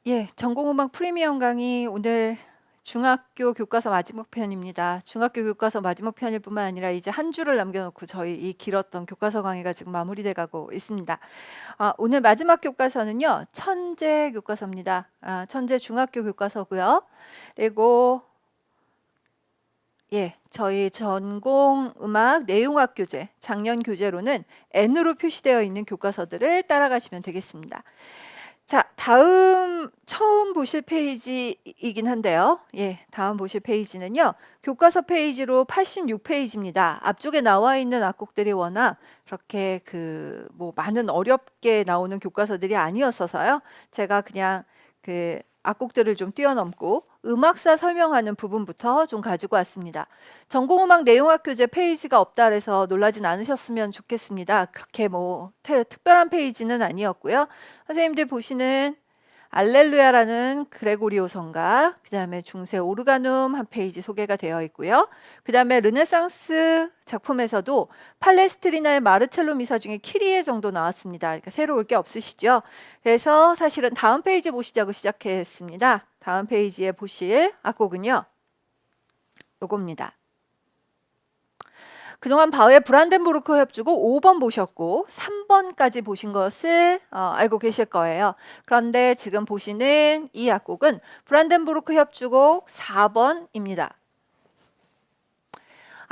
예, 전공음악 프리미엄 강의 오늘 중학교 교과서 마지막 편입니다. 중학교 교과서 마지막 편일 뿐만 아니라 이제 한 주를 남겨놓고 저희 이 길었던 교과서 강의가 지금 마무리돼 가고 있습니다. 오늘 마지막 교과서는요, 천재 교과서입니다. 천재 중학교 교과서고요. 그리고 예, 저희 전공 음악 내용학 교재, 작년 교재로는 N으로 표시되어 있는 교과서들을 따라가시면 되겠습니다. 자, 다음 처음 보실 페이지이긴 한데요. 예, 다음 보실 페이지는요. 교과서 페이지로 86페이지입니다. 앞쪽에 나와 있는 악곡들이 워낙 그렇게 뭐 많은 어렵게 나오는 교과서들이 아니었어서요. 제가 그냥 악곡들을 좀 뛰어넘고 음악사 설명하는 부분부터 좀 가지고 왔습니다. 전공음악 내용학 교재 페이지가 없다 해서 놀라진 않으셨으면 좋겠습니다. 그렇게 뭐 특별한 페이지는 아니었고요. 선생님들 보시는 알렐루야라는 그레고리오 성가, 그 다음에 중세 오르가눔 한 페이지 소개가 되어 있고요. 그 다음에 르네상스 작품에서도 팔레스트리나의 마르첼로 미사 중에 키리에 정도 나왔습니다. 그러니까 새로울 게 없으시죠? 그래서 사실은 다음 페이지 보시자고 시작했습니다. 다음 페이지에 보실 악곡은요. 요겁니다. 그동안 바흐의 브란덴부르크 협주곡 5번 보셨고 3번까지 보신 것을 알고 계실 거예요. 그런데 지금 보시는 이 악곡은 브란덴부르크 협주곡 4번입니다.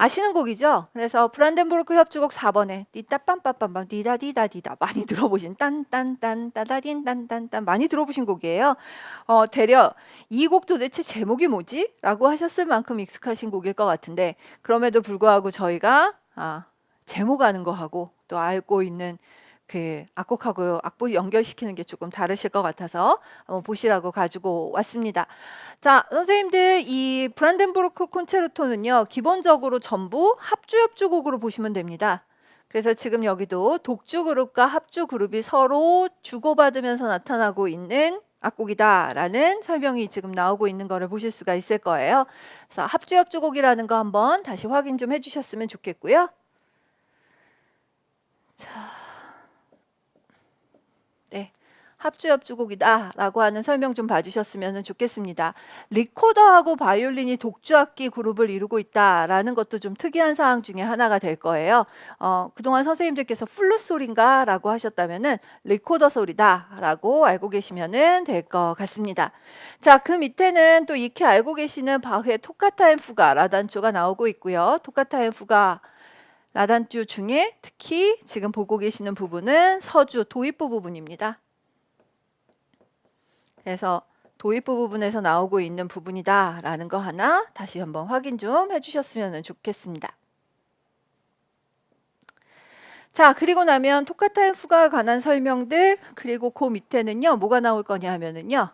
아시는 곡이죠? 그래서 브란덴부르크 협주곡 4번에 띠따빰빰빰빰 디다디다디다 많이 들어보신 딴딴딴 따다딘 딴딴딴 많이 들어보신 곡이에요. 대려 이 곡 도대체 제목이 뭐지? 라고 하셨을 만큼 익숙하신 곡일 것 같은데 그럼에도 불구하고 저희가 제목 아는 거하고 또 알고 있는 악곡하고 악보 연결시키는 게 조금 다르실 것 같아서 한번 보시라고 가지고 왔습니다. 자, 선생님들 이 브란덴부르크 콘체르토는요. 기본적으로 전부 합주협주곡으로 보시면 됩니다. 그래서 지금 여기도 독주 그룹과 합주 그룹이 서로 주고받으면서 나타나고 있는 악곡이다라는 설명이 지금 나오고 있는 거를 보실 수가 있을 거예요. 그래서 합주협주곡이라는 거 한번 다시 확인 좀 해주셨으면 좋겠고요. 자. 네, 합주협주곡이다 라고 하는 설명 좀 봐주셨으면 좋겠습니다. 리코더하고 바이올린이 독주악기 그룹을 이루고 있다라는 것도 좀 특이한 사항 중에 하나가 될 거예요. 그동안 선생님들께서 플룻 소리인가 라고 하셨다면은 리코더 소리다 라고 알고 계시면 될 것 같습니다. 자, 그 밑에는 또 익히 알고 계시는 바흐의 토카타 앤 푸가 라단조가 나오고 있고요. 토카타 앤 푸가 라단주 중에 특히 지금 보고 계시는 부분은 서주 도입부 부분입니다. 그래서 도입부 부분에서 나오고 있는 부분이다 라는 거 하나 다시 한번 확인 좀 해주셨으면 좋겠습니다. 자, 그리고 나면 토카타 앤 푸가에 관한 설명들 그리고 그 밑에는요 뭐가 나올 거냐 하면은요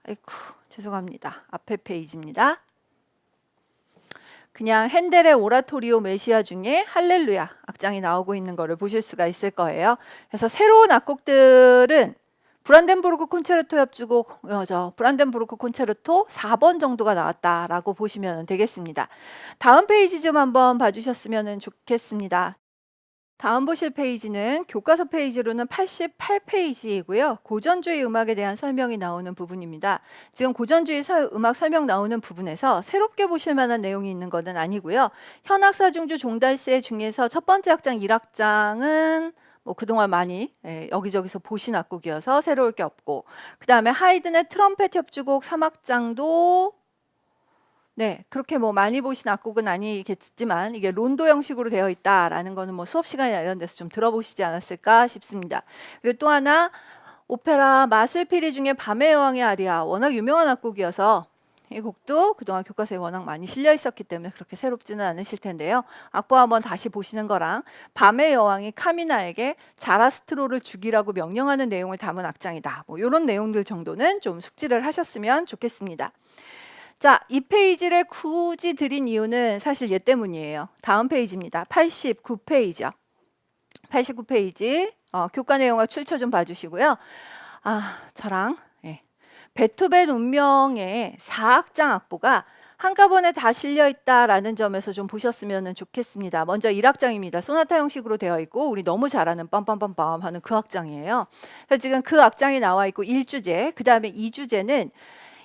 아이고 죄송합니다. 앞에 페이지입니다. 그냥 핸델의 오라토리오 메시아 중에 할렐루야 악장이 나오고 있는 거를 보실 수가 있을 거예요. 그래서 새로운 악곡들은 브란덴부르크 콘체르토 협주곡 브란덴부르크 콘체르토 4번 정도가 나왔다라고 보시면 되겠습니다. 다음 페이지 좀 한번 봐주셨으면 좋겠습니다. 다음 보실 페이지는 교과서 페이지로는 88페이지이고요. 고전주의 음악에 대한 설명이 나오는 부분입니다. 지금 고전주의 음악 설명 나오는 부분에서 새롭게 보실 만한 내용이 있는 것은 아니고요. 현악사중주 종달새 중에서 첫 번째 악장 1악장은 뭐 그동안 많이 여기저기서 보신 악곡이어서 새로울 게 없고 그 다음에 하이든의 트럼펫 협주곡 3악장도 네, 그렇게 뭐 많이 보신 악곡은 아니겠지만 이게 론도 형식으로 되어 있다라는 거는 뭐 수업 시간이나 이런 데서 좀 들어보시지 않았을까 싶습니다. 그리고 또 하나 오페라 마술피리 중에 밤의 여왕의 아리아 워낙 유명한 악곡이어서 이 곡도 그동안 교과서에 워낙 많이 실려 있었기 때문에 그렇게 새롭지는 않으실 텐데요. 악보 한번 다시 보시는 거랑 밤의 여왕이 카미나에게 자라스트로를 죽이라고 명령하는 내용을 담은 악장이다. 뭐 이런 내용들 정도는 좀 숙지를 하셨으면 좋겠습니다. 자, 이 페이지를 굳이 드린 이유는 사실 얘 때문이에요. 다음 페이지입니다. 89페이지요. 89페이지 교과 내용과 출처 좀 봐주시고요. 저랑 베토벤 운명의 4악장 악보가 한꺼번에 다 실려 있다라는 점에서 좀 보셨으면 좋겠습니다. 먼저 1악장입니다. 소나타 형식으로 되어 있고 우리 너무 잘 아는 빰빰빰빰 하는 그 악장이에요. 그래서 지금 그 악장이 나와 있고 1주제, 그 다음에 2주제는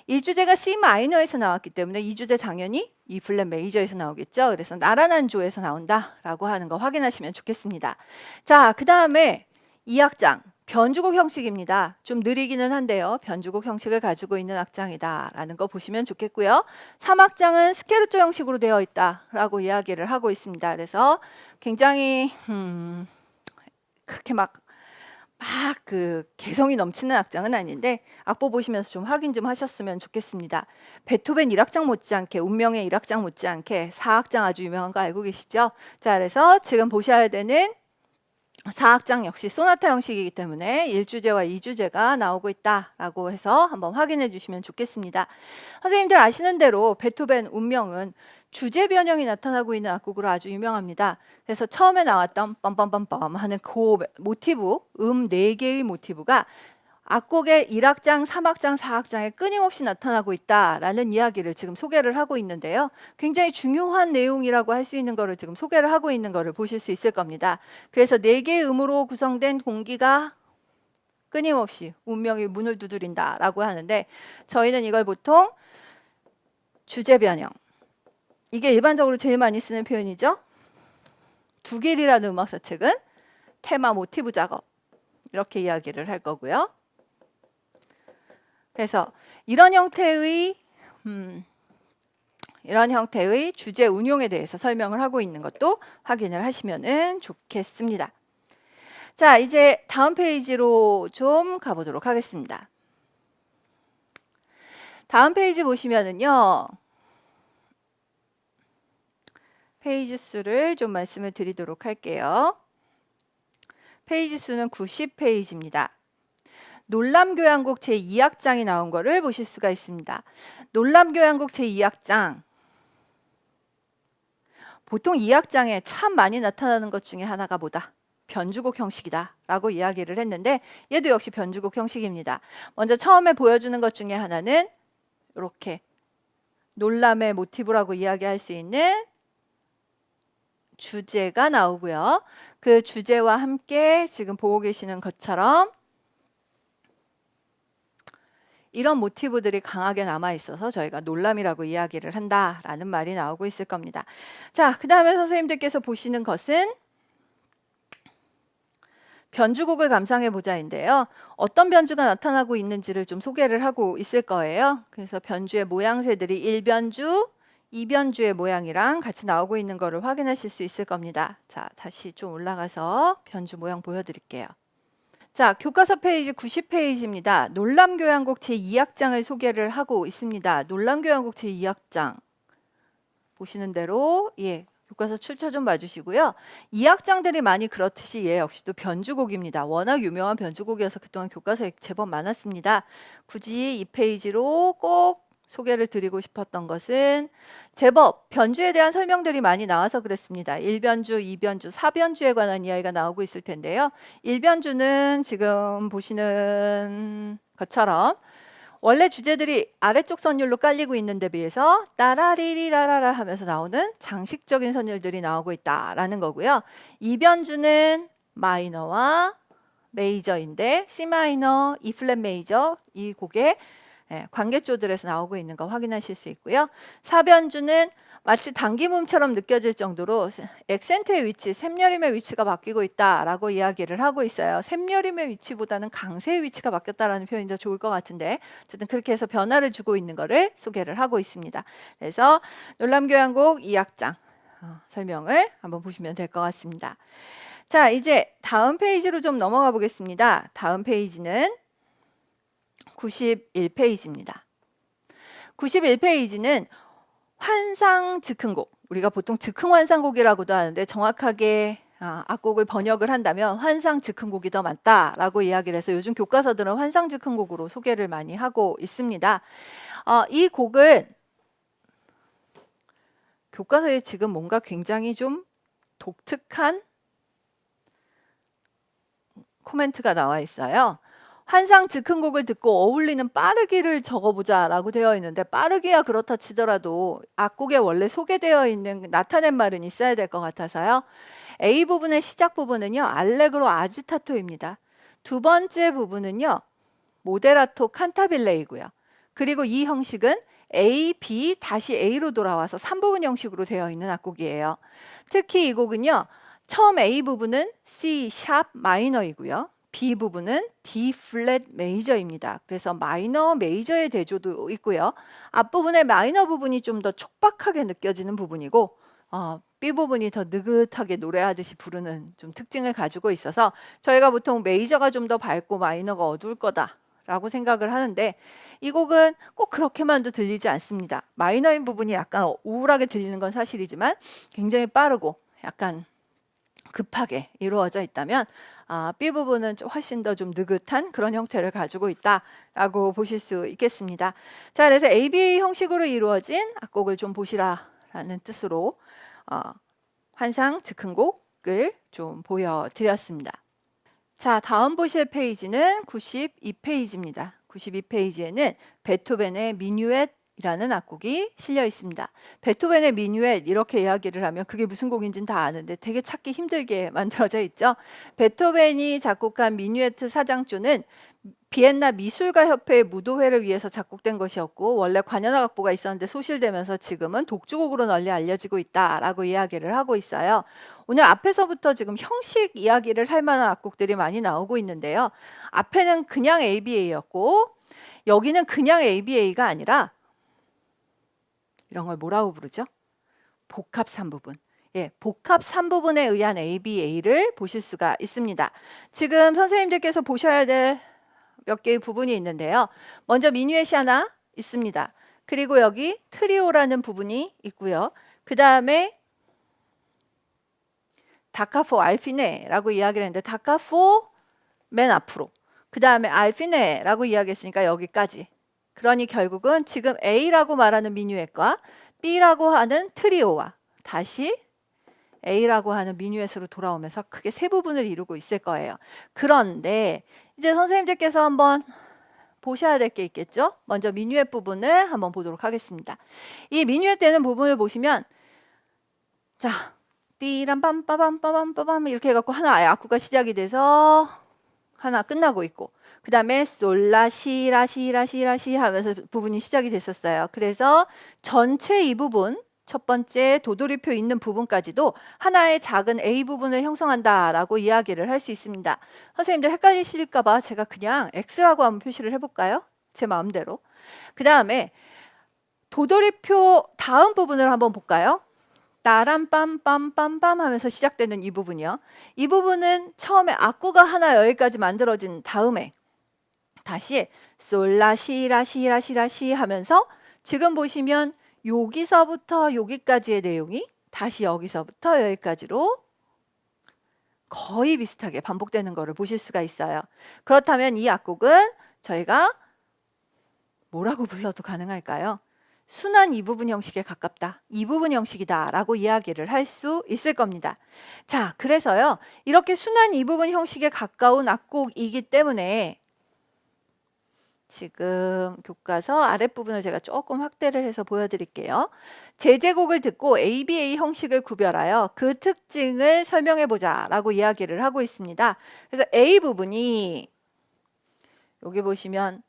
1주제가 C 마이너에서 나왔기 때문에 2주제 당연히 E 플랫 메이저에서 나오겠죠. 그래서 나란한 조에서 나온다라고 하는 거 확인하시면 좋겠습니다. 자, 그 다음에 2악장. 변주곡 형식입니다. 좀 느리기는 한데요. 변주곡 형식을 가지고 있는 악장이다라는 거 보시면 좋겠고요. 3악장은 스케르토 형식으로 되어 있다라고 이야기를 하고 있습니다. 그래서 굉장히 그렇게 막 그 개성이 넘치는 악장은 아닌데 악보 보시면서 좀 확인 좀 하셨으면 좋겠습니다. 베토벤 1악장 못지않게 운명의 1악장 못지않게 4악장 아주 유명한 거 알고 계시죠? 자, 그래서 지금 보셔야 되는 4악장 역시 소나타 형식이기 때문에 1주제와 2주제가 나오고 있다라고 해서 한번 확인해 주시면 좋겠습니다. 선생님들 아시는 대로 베토벤 운명은 주제 변형이 나타나고 있는 악곡으로 아주 유명합니다. 그래서 처음에 나왔던 빰빰빰빰 하는 그 모티브, 4개의 모티브가 악곡의 1악장, 3악장, 4악장에 끊임없이 나타나고 있다라는 이야기를 지금 소개를 하고 있는데요. 굉장히 중요한 내용이라고 할 수 있는 거를 지금 소개를 하고 있는 거를 보실 수 있을 겁니다. 그래서 4개의 음으로 구성된 공기가 끊임없이 운명의 문을 두드린다라고 하는데 저희는 이걸 보통 주제 변형, 이게 일반적으로 제일 많이 쓰는 표현이죠. 두길이라는 음악사책은 테마 모티브 작업, 이렇게 이야기를 할 거고요. 그래서 이런 형태의 주제 운용에 대해서 설명을 하고 있는 것도 확인을 하시면 좋겠습니다. 자, 이제 다음 페이지로 좀 가보도록 하겠습니다. 다음 페이지 보시면은요. 페이지 수를 좀 말씀을 드리도록 할게요. 페이지 수는 90페이지입니다. 놀람교향곡 제2악장이 나온 거를 보실 수가 있습니다. 놀람교향곡 제2악장. 보통 2악장에 참 많이 나타나는 것 중에 하나가 뭐다? 변주곡 형식이다 라고 이야기를 했는데 얘도 역시 변주곡 형식입니다. 먼저 처음에 보여주는 것 중에 하나는 이렇게 놀람의 모티브라고 이야기할 수 있는 주제가 나오고요. 그 주제와 함께 지금 보고 계시는 것처럼 이런 모티브들이 강하게 남아있어서 저희가 놀람이라고 이야기를 한다라는 말이 나오고 있을 겁니다. 자, 그 다음에 선생님들께서 보시는 것은 변주곡을 감상해 보자인데요. 어떤 변주가 나타나고 있는지를 좀 소개를 하고 있을 거예요. 그래서 변주의 모양새들이 1변주, 2변주의 모양이랑 같이 나오고 있는 거를 확인하실 수 있을 겁니다. 자, 다시 좀 올라가서 변주 모양 보여드릴게요. 자, 교과서 페이지 90페이지입니다. 놀람교향곡 제2악장을 소개를 하고 있습니다. 놀람교향곡 제2악장 보시는 대로 교과서 출처 좀 봐주시고요. 2악장들이 많이 그렇듯이 얘 역시도 변주곡입니다. 워낙 유명한 변주곡이어서 그동안 교과서에 제법 많았습니다. 굳이 이 페이지로 꼭 소개를 드리고 싶었던 것은 제법 변주에 대한 설명들이 많이 나와서 그랬습니다. 1변주, 2변주, 4변주에 관한 이야기가 나오고 있을 텐데요. 1변주는 지금 보시는 것처럼 원래 주제들이 아래쪽 선율로 깔리고 있는 데 비해서 따라리리라라라 하면서 나오는 장식적인 선율들이 나오고 있다라는 거고요. 2변주는 마이너와 메이저인데 C 마이너, E 플랫 메이저 이 곡의 관계조들에서 나오고 있는 거 확인하실 수 있고요. 4변주는 마치 당김음처럼 느껴질 정도로 액센트의 위치, 샘여림의 위치가 바뀌고 있다라고 이야기를 하고 있어요. 샘여림의 위치보다는 강세의 위치가 바뀌었다라는 표현이 더 좋을 것 같은데 어쨌든 그렇게 해서 변화를 주고 있는 거를 소개를 하고 있습니다. 그래서 놀람교향곡 2악장 설명을 한번 보시면 될 것 같습니다. 자, 이제 다음 페이지로 좀 넘어가 보겠습니다. 다음 페이지는 91페이지입니다. 91페이지는 환상 즉흥곡, 우리가 보통 즉흥환상곡이라고도 하는데 정확하게 악곡을 번역을 한다면 환상 즉흥곡이 더 맞다라고 이야기를 해서 요즘 교과서들은 환상 즉흥곡으로 소개를 많이 하고 있습니다. 이 곡은 교과서에 지금 뭔가 굉장히 좀 독특한 코멘트가 나와 있어요. 환상 즉흥곡을 듣고 어울리는 빠르기를 적어보자 라고 되어 있는데, 빠르기야 그렇다 치더라도 악곡에 원래 소개되어 있는 나타낸 말은 있어야 될 것 같아서요. A 부분의 시작 부분은요, 알레그로 아지타토입니다. 두 번째 부분은요, 모데라토 칸타빌레이고요. 그리고 이 형식은 A, B, 다시 A로 돌아와서 3부분 형식으로 되어 있는 악곡이에요. 특히 이 곡은요, 처음 A 부분은 C 샵 마이너이고요. B 부분은 D 플랫 메이저입니다. 그래서 마이너 메이저의 대조도 있고요. 앞부분의 마이너 부분이 좀 더 촉박하게 느껴지는 부분이고, B 부분이 더 느긋하게 노래하듯이 부르는 좀 특징을 가지고 있어서 저희가 보통 메이저가 좀 더 밝고 마이너가 어두울 거다라고 생각을 하는데, 이 곡은 꼭 그렇게만도 들리지 않습니다. 마이너인 부분이 약간 우울하게 들리는 건 사실이지만 굉장히 빠르고 약간 급하게 이루어져 있다면, B 부분은 훨씬 더 좀 느긋한 그런 형태를 가지고 있다라고 보실 수 있겠습니다. 자, 그래서 ABA 형식으로 이루어진 악곡을 좀 보시라라는 뜻으로 환상 즉흥곡을 좀 보여드렸습니다. 자, 다음 보실 페이지는 92페이지입니다. 92페이지에는 베토벤의 미뉴엣이라는 악곡이 실려 있습니다. 베토벤의 미뉴엣 이렇게 이야기를 하면 그게 무슨 곡인지는 다 아는데 되게 찾기 힘들게 만들어져 있죠. 베토벤이 작곡한 미뉴에트 사장조는 비엔나 미술가 협회의 무도회를 위해서 작곡된 것이었고, 원래 관현악 악보가 있었는데 소실되면서 지금은 독주곡으로 널리 알려지고 있다라고 이야기를 하고 있어요. 오늘 앞에서부터 지금 형식 이야기를 할 만한 악곡들이 많이 나오고 있는데요. 앞에는 그냥 ABA였고 여기는 그냥 ABA가 아니라 이런 걸 뭐라고 부르죠? 복합 3부분. 예, 복합 3부분에 의한 ABA를 보실 수가 있습니다. 지금 선생님들께서 보셔야 될 몇 개의 부분이 있는데요. 먼저 미뉴엣이 하나 있습니다. 그리고 여기 트리오라는 부분이 있고요. 그 다음에 다카포 알피네라고 이야기를 했는데, 다카포 맨 앞으로, 그 다음에 알피네라고 이야기했으니까 여기까지. 그러니 결국은 지금 A라고 말하는 미뉴엣과 B라고 하는 트리오와 다시 A라고 하는 미뉴엣으로 돌아오면서 크게 세 부분을 이루고 있을 거예요. 그런데 이제 선생님들께서 한번 보셔야 될 게 있겠죠? 먼저 미뉴엣 부분을 한번 보도록 하겠습니다. 이 미뉴엣 되는 부분을 보시면, 자, 띠람 빰빠밤 이렇게 해갖고 하나 악구가 시작이 돼서 하나 끝나고 있고, 그 다음에 솔라 시라 시라 시라 시 하면서 부분이 시작이 됐었어요. 그래서 전체 이 부분, 첫 번째 도돌이표 있는 부분까지도 하나의 작은 A 부분을 형성한다라고 이야기를 할 수 있습니다. 선생님들 헷갈리실까봐 제가 그냥 X라고 한번 표시를 해볼까요? 제 마음대로. 그 다음에 도돌이표 다음 부분을 한번 볼까요? 따람 빰빰빰빰 하면서 시작되는 이 부분이요. 이 부분은 처음에 악구가 하나 여기까지 만들어진 다음에 다시 솔라 시라 시라 시라 시 하면서 지금 보시면 여기서부터 여기까지의 내용이 다시 여기서부터 여기까지로 거의 비슷하게 반복되는 것을 보실 수가 있어요. 그렇다면 이 악곡은 저희가 뭐라고 불러도 가능할까요? 순환 2부분 형식에 가깝다, 2부분 형식이다 라고 이야기를 할 수 있을 겁니다. 자, 그래서요, 이렇게 순환 2부분 형식에 가까운 악곡이기 때문에 지금 교과서 아랫부분을 제가 조금 확대를 해서 보여드릴게요. 제제곡을 듣고 ABA 형식을 구별하여 그 특징을 설명해보자 라고 이야기를 하고 있습니다. 그래서 A 부분이 여기 보시면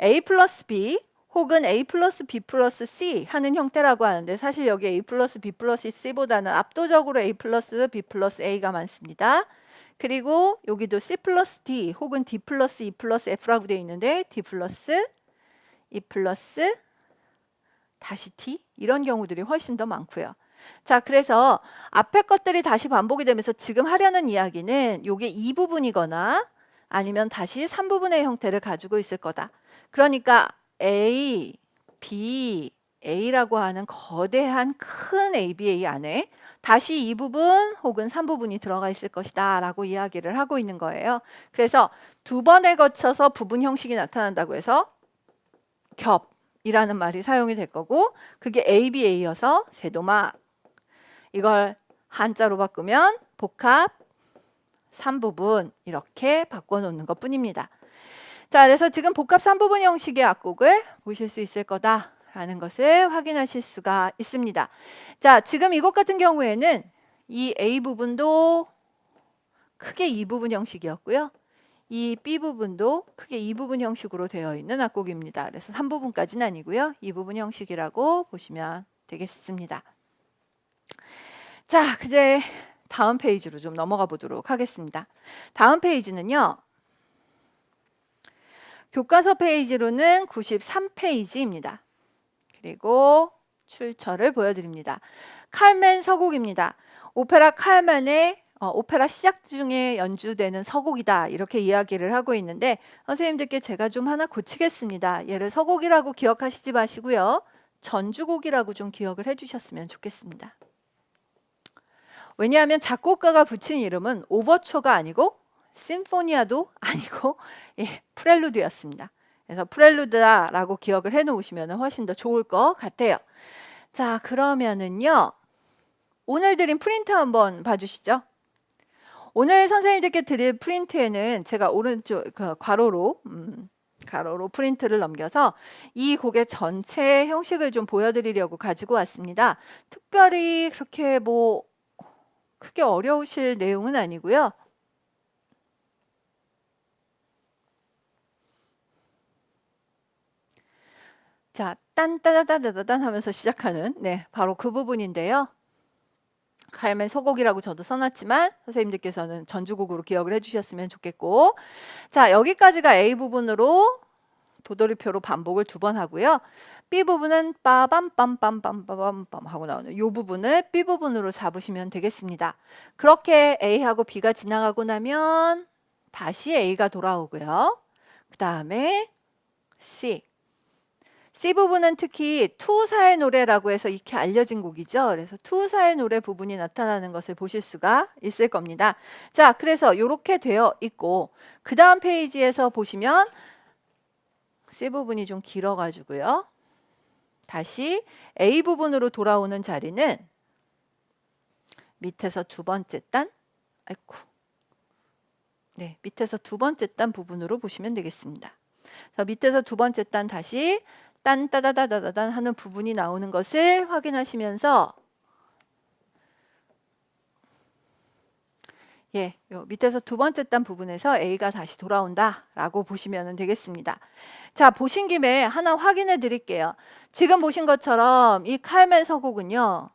A 플러스 B 혹은 A 플러스 B 플러스 C 하는 형태라고 하는데, 사실 여기 A 플러스 B 플러스 C보다는 압도적으로 A 플러스 B 플러스 A가 많습니다. 그리고 여기도 C 플러스 D 혹은 D 플러스 E 플러스 F라고 되어 있는데, D 플러스 E 플러스 다시 T 이런 경우들이 훨씬 더 많고요. 자, 그래서 앞에 것들이 다시 반복이 되면서 지금 하려는 이야기는 이게 이 부분이거나 아니면 다시 3부분의 형태를 가지고 있을 거다. 그러니까 A, B, A라고 하는 거대한 큰 ABA 안에 다시 이 부분 혹은 3부분이 들어가 있을 것이다 라고 이야기를 하고 있는 거예요. 그래서 두 번에 거쳐서 부분 형식이 나타난다고 해서 겹이라는 말이 사용이 될 거고, 그게 ABA여서 세도막, 이걸 한자로 바꾸면 복합 3부분 이렇게 바꿔놓는 것 뿐입니다. 자, 그래서 지금 복합 3부분 형식의 악곡을 보실 수 있을 거다라는 것을 확인하실 수가 있습니다. 자, 지금 이것 같은 경우에는 이 A 부분도 크게 이 부분 형식이었고요. 이 B 부분도 크게 이 부분 형식으로 되어 있는 악곡입니다. 그래서 3부분까지는 아니고요. 이 부분 형식이라고 보시면 되겠습니다. 자, 이제 다음 페이지로 좀 넘어가 보도록 하겠습니다. 다음 페이지는요. 교과서 페이지로는 93페이지입니다. 그리고 출처를 보여드립니다. 칼멘 서곡입니다. 오페라 칼멘의 오페라 시작 중에 연주되는 서곡이다 이렇게 이야기를 하고 있는데 선생님들께 제가 좀 하나 고치겠습니다. 얘를 서곡이라고 기억하시지 마시고요. 전주곡이라고 좀 기억을 해주셨으면 좋겠습니다. 왜냐하면 작곡가가 붙인 이름은 오버초가 아니고 심포니아도 아니고 프렐루드였습니다. 그래서 프렐루드라고 기억을 해놓으시면 훨씬 더 좋을 것 같아요. 자, 그러면은요. 오늘 드린 프린트 한번 봐주시죠. 오늘 선생님들께 드릴 프린트에는 제가 오른쪽 가로로 프린트를 넘겨서 이 곡의 전체 형식을 좀 보여드리려고 가지고 왔습니다. 특별히 그렇게 크게 어려우실 내용은 아니고요. 자, 딴따다다다단 하면서 시작하는 바로 그 부분인데요. 칼멘 서곡이라고 저도 써놨지만 선생님들께서는 전주곡으로 기억을 해주셨으면 좋겠고, 자, 여기까지가 A 부분으로 도돌이표로 반복을 2번 하고요. B 부분은 빠밤빰빰빰빰빰 하고 나오는 이 부분을 B 부분으로 잡으시면 되겠습니다. 그렇게 A하고 B가 지나가고 나면 다시 A가 돌아오고요. 그 다음에 C 부분은 특히 투사의 노래라고 해서 익히 알려진 곡이죠. 그래서 투사의 노래 부분이 나타나는 것을 보실 수가 있을 겁니다. 자, 그래서 이렇게 되어 있고 그 다음 페이지에서 보시면 C 부분이 좀 길어가지고요. 다시 A 부분으로 돌아오는 자리는 밑에서 2번째 단, 밑에서 2번째 단 부분으로 보시면 되겠습니다. 그래서 밑에서 2번째 단 다시 딴따다다다단 하는 부분이 나오는 것을 확인하시면서 요 밑에서 2번째 단 부분에서 A가 다시 돌아온다 라고 보시면 되겠습니다. 자, 보신 김에 하나 확인해 드릴게요. 지금 보신 것처럼 이 칼멘 서곡은요.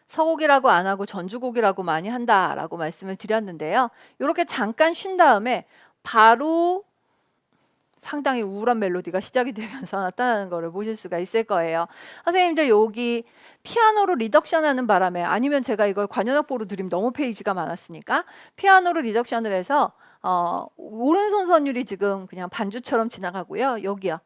서곡이라고 안 하고 전주곡이라고 많이 한다라고 말씀을 드렸는데요. 이렇게 잠깐 쉰 다음에 바로 상당히 우울한 멜로디가 시작이 되면서 나타나는 것을 보실 수가 있을 거예요. 선생님들 여기 피아노로 리덕션 하는 바람에 아니면 제가 이걸 관현악보로 드리면 너무 페이지가 많았으니까 피아노로 리덕션을 해서 오른손 선율이 지금 그냥 반주처럼 지나가고요. 여기요.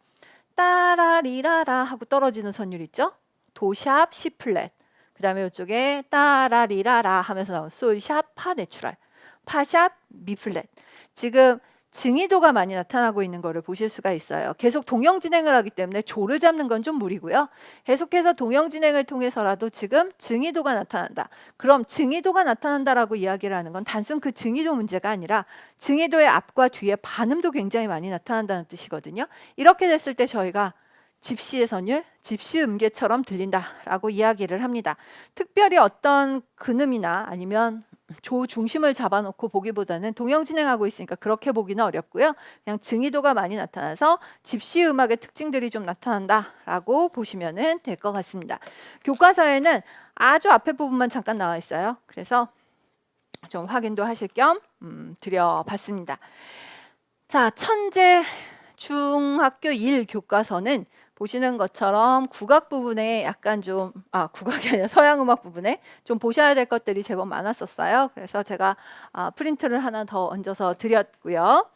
따라리라라 하고 떨어지는 선율 있죠? 도샵 C 플랫. 그 다음에 이쪽에 따라리라라 하면서 나오는 솔샵 파 내추럴. 파샵 미 플랫. 지금 증이도가 많이 나타나고 있는 것을 보실 수가 있어요. 계속 동형 진행을 하기 때문에 조를 잡는 건 좀 무리고요. 계속해서 동형 진행을 통해서라도 지금 증이도가 나타난다. 그럼 증이도가 나타난다라고 이야기를 하는 건 단순 그 증이도 문제가 아니라 증이도의 앞과 뒤에 반음도 굉장히 많이 나타난다는 뜻이거든요. 이렇게 됐을 때 저희가 집시의 선율, 집시 음계처럼 들린다라고 이야기를 합니다. 특별히 어떤 근음이나 아니면 조 중심을 잡아놓고 보기보다는 동형 진행하고 있으니까 그렇게 보기는 어렵고요. 그냥 증이도가 많이 나타나서 집시 음악의 특징들이 좀 나타난다라고 보시면 될 것 같습니다. 교과서에는 아주 앞에 부분만 잠깐 나와 있어요. 그래서 좀 확인도 하실 겸 드려봤습니다. 자, 천재 중학교 1 교과서는 보시는 것처럼 국악 부분에 약간 좀 국악이 아니라 서양 음악 부분에 좀 보셔야 될 것들이 제법 많았었어요. 그래서 제가 프린트를 하나 더 얹어서 드렸고요.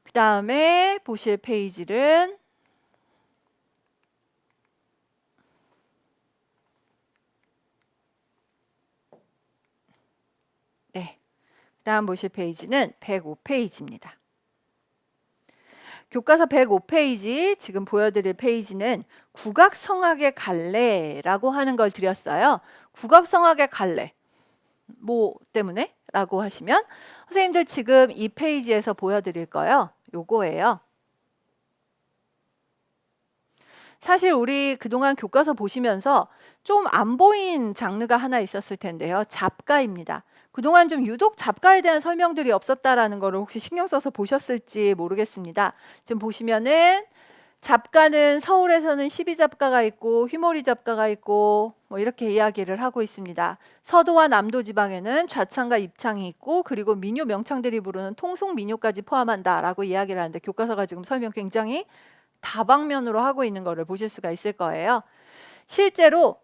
그 다음에 보실 페이지는 다음 보실 페이지는 105페이지입니다. 교과서 105페이지 지금 보여드릴 페이지는 국악성악의 갈래라고 하는 걸 드렸어요. 국악성악의 갈래. 뭐 때문에? 라고 하시면 선생님들 지금 이 페이지에서 보여드릴 거요. 요거예요. 사실 우리 그동안 교과서 보시면서 좀 안 보인 장르가 하나 있었을 텐데요. 잡가입니다. 그동안 좀 유독 잡가에 대한 설명들이 없었다라는 거를 혹시 신경 써서 보셨을지 모르겠습니다. 지금 보시면은 잡가는 서울에서는 12잡가가 있고 휘몰이 잡가가 있고 뭐 이렇게 이야기를 하고 있습니다. 서도와 남도 지방에는 좌창과 입창이 있고 그리고 민요 명창들이 부르는 통속 민요까지 포함한다라고 이야기를 하는데 교과서가 지금 설명 굉장히 다방면으로 하고 있는 것을 보실 수가 있을 거예요. 실제로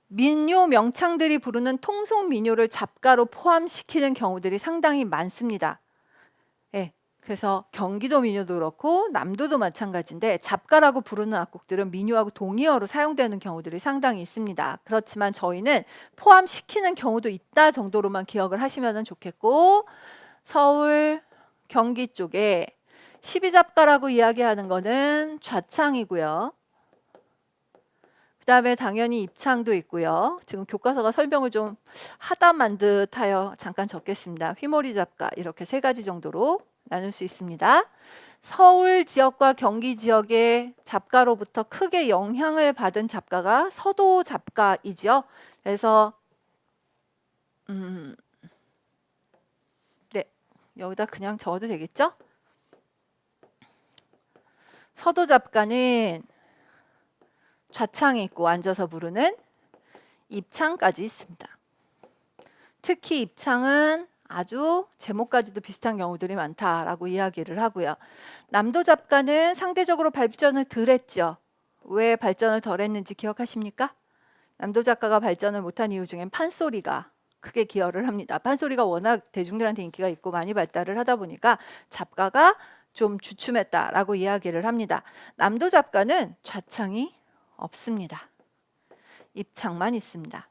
민요 명창들이 부르는 통속 민요를 잡가로 포함시키는 경우들이 상당히 많습니다. 예, 그래서 경기도 민요도 그렇고 남도도 마찬가지인데 잡가라고 부르는 악곡들은 민요하고 동의어로 사용되는 경우들이 상당히 있습니다. 그렇지만 저희는 포함시키는 경우도 있다 정도로만 기억을 하시면 좋겠고 서울, 경기 쪽에 12잡가라고 이야기하는 거는 좌창이고요. 그 다음에 당연히 입창도 있고요. 지금 교과서가 설명을 좀 하다만 듯하여 잠깐 적겠습니다. 휘몰이 잡가 이렇게 세 가지 정도로 나눌 수 있습니다. 서울 지역과 경기 지역의 잡가로부터 크게 영향을 받은 잡가가 서도 잡가이지요. 그래서 네, 여기다 그냥 적어도 되겠죠? 서도 잡가는 좌창이 있고 앉아서 부르는 입창까지 있습니다. 특히 입창은 아주 제목까지도 비슷한 경우들이 많다라고 이야기를 하고요. 남도 잡가는 상대적으로 발전을 덜 했죠. 왜 발전을 덜 했는지 기억하십니까? 남도 작가가 발전을 못한 이유 중엔 판소리가 크게 기여를 합니다. 판소리가 워낙 대중들한테 인기가 있고 많이 발달을 하다 보니까 잡가가 좀 주춤했다라고 이야기를 합니다. 남도 잡가는 좌창이 없습니다. 입창만 있습니다.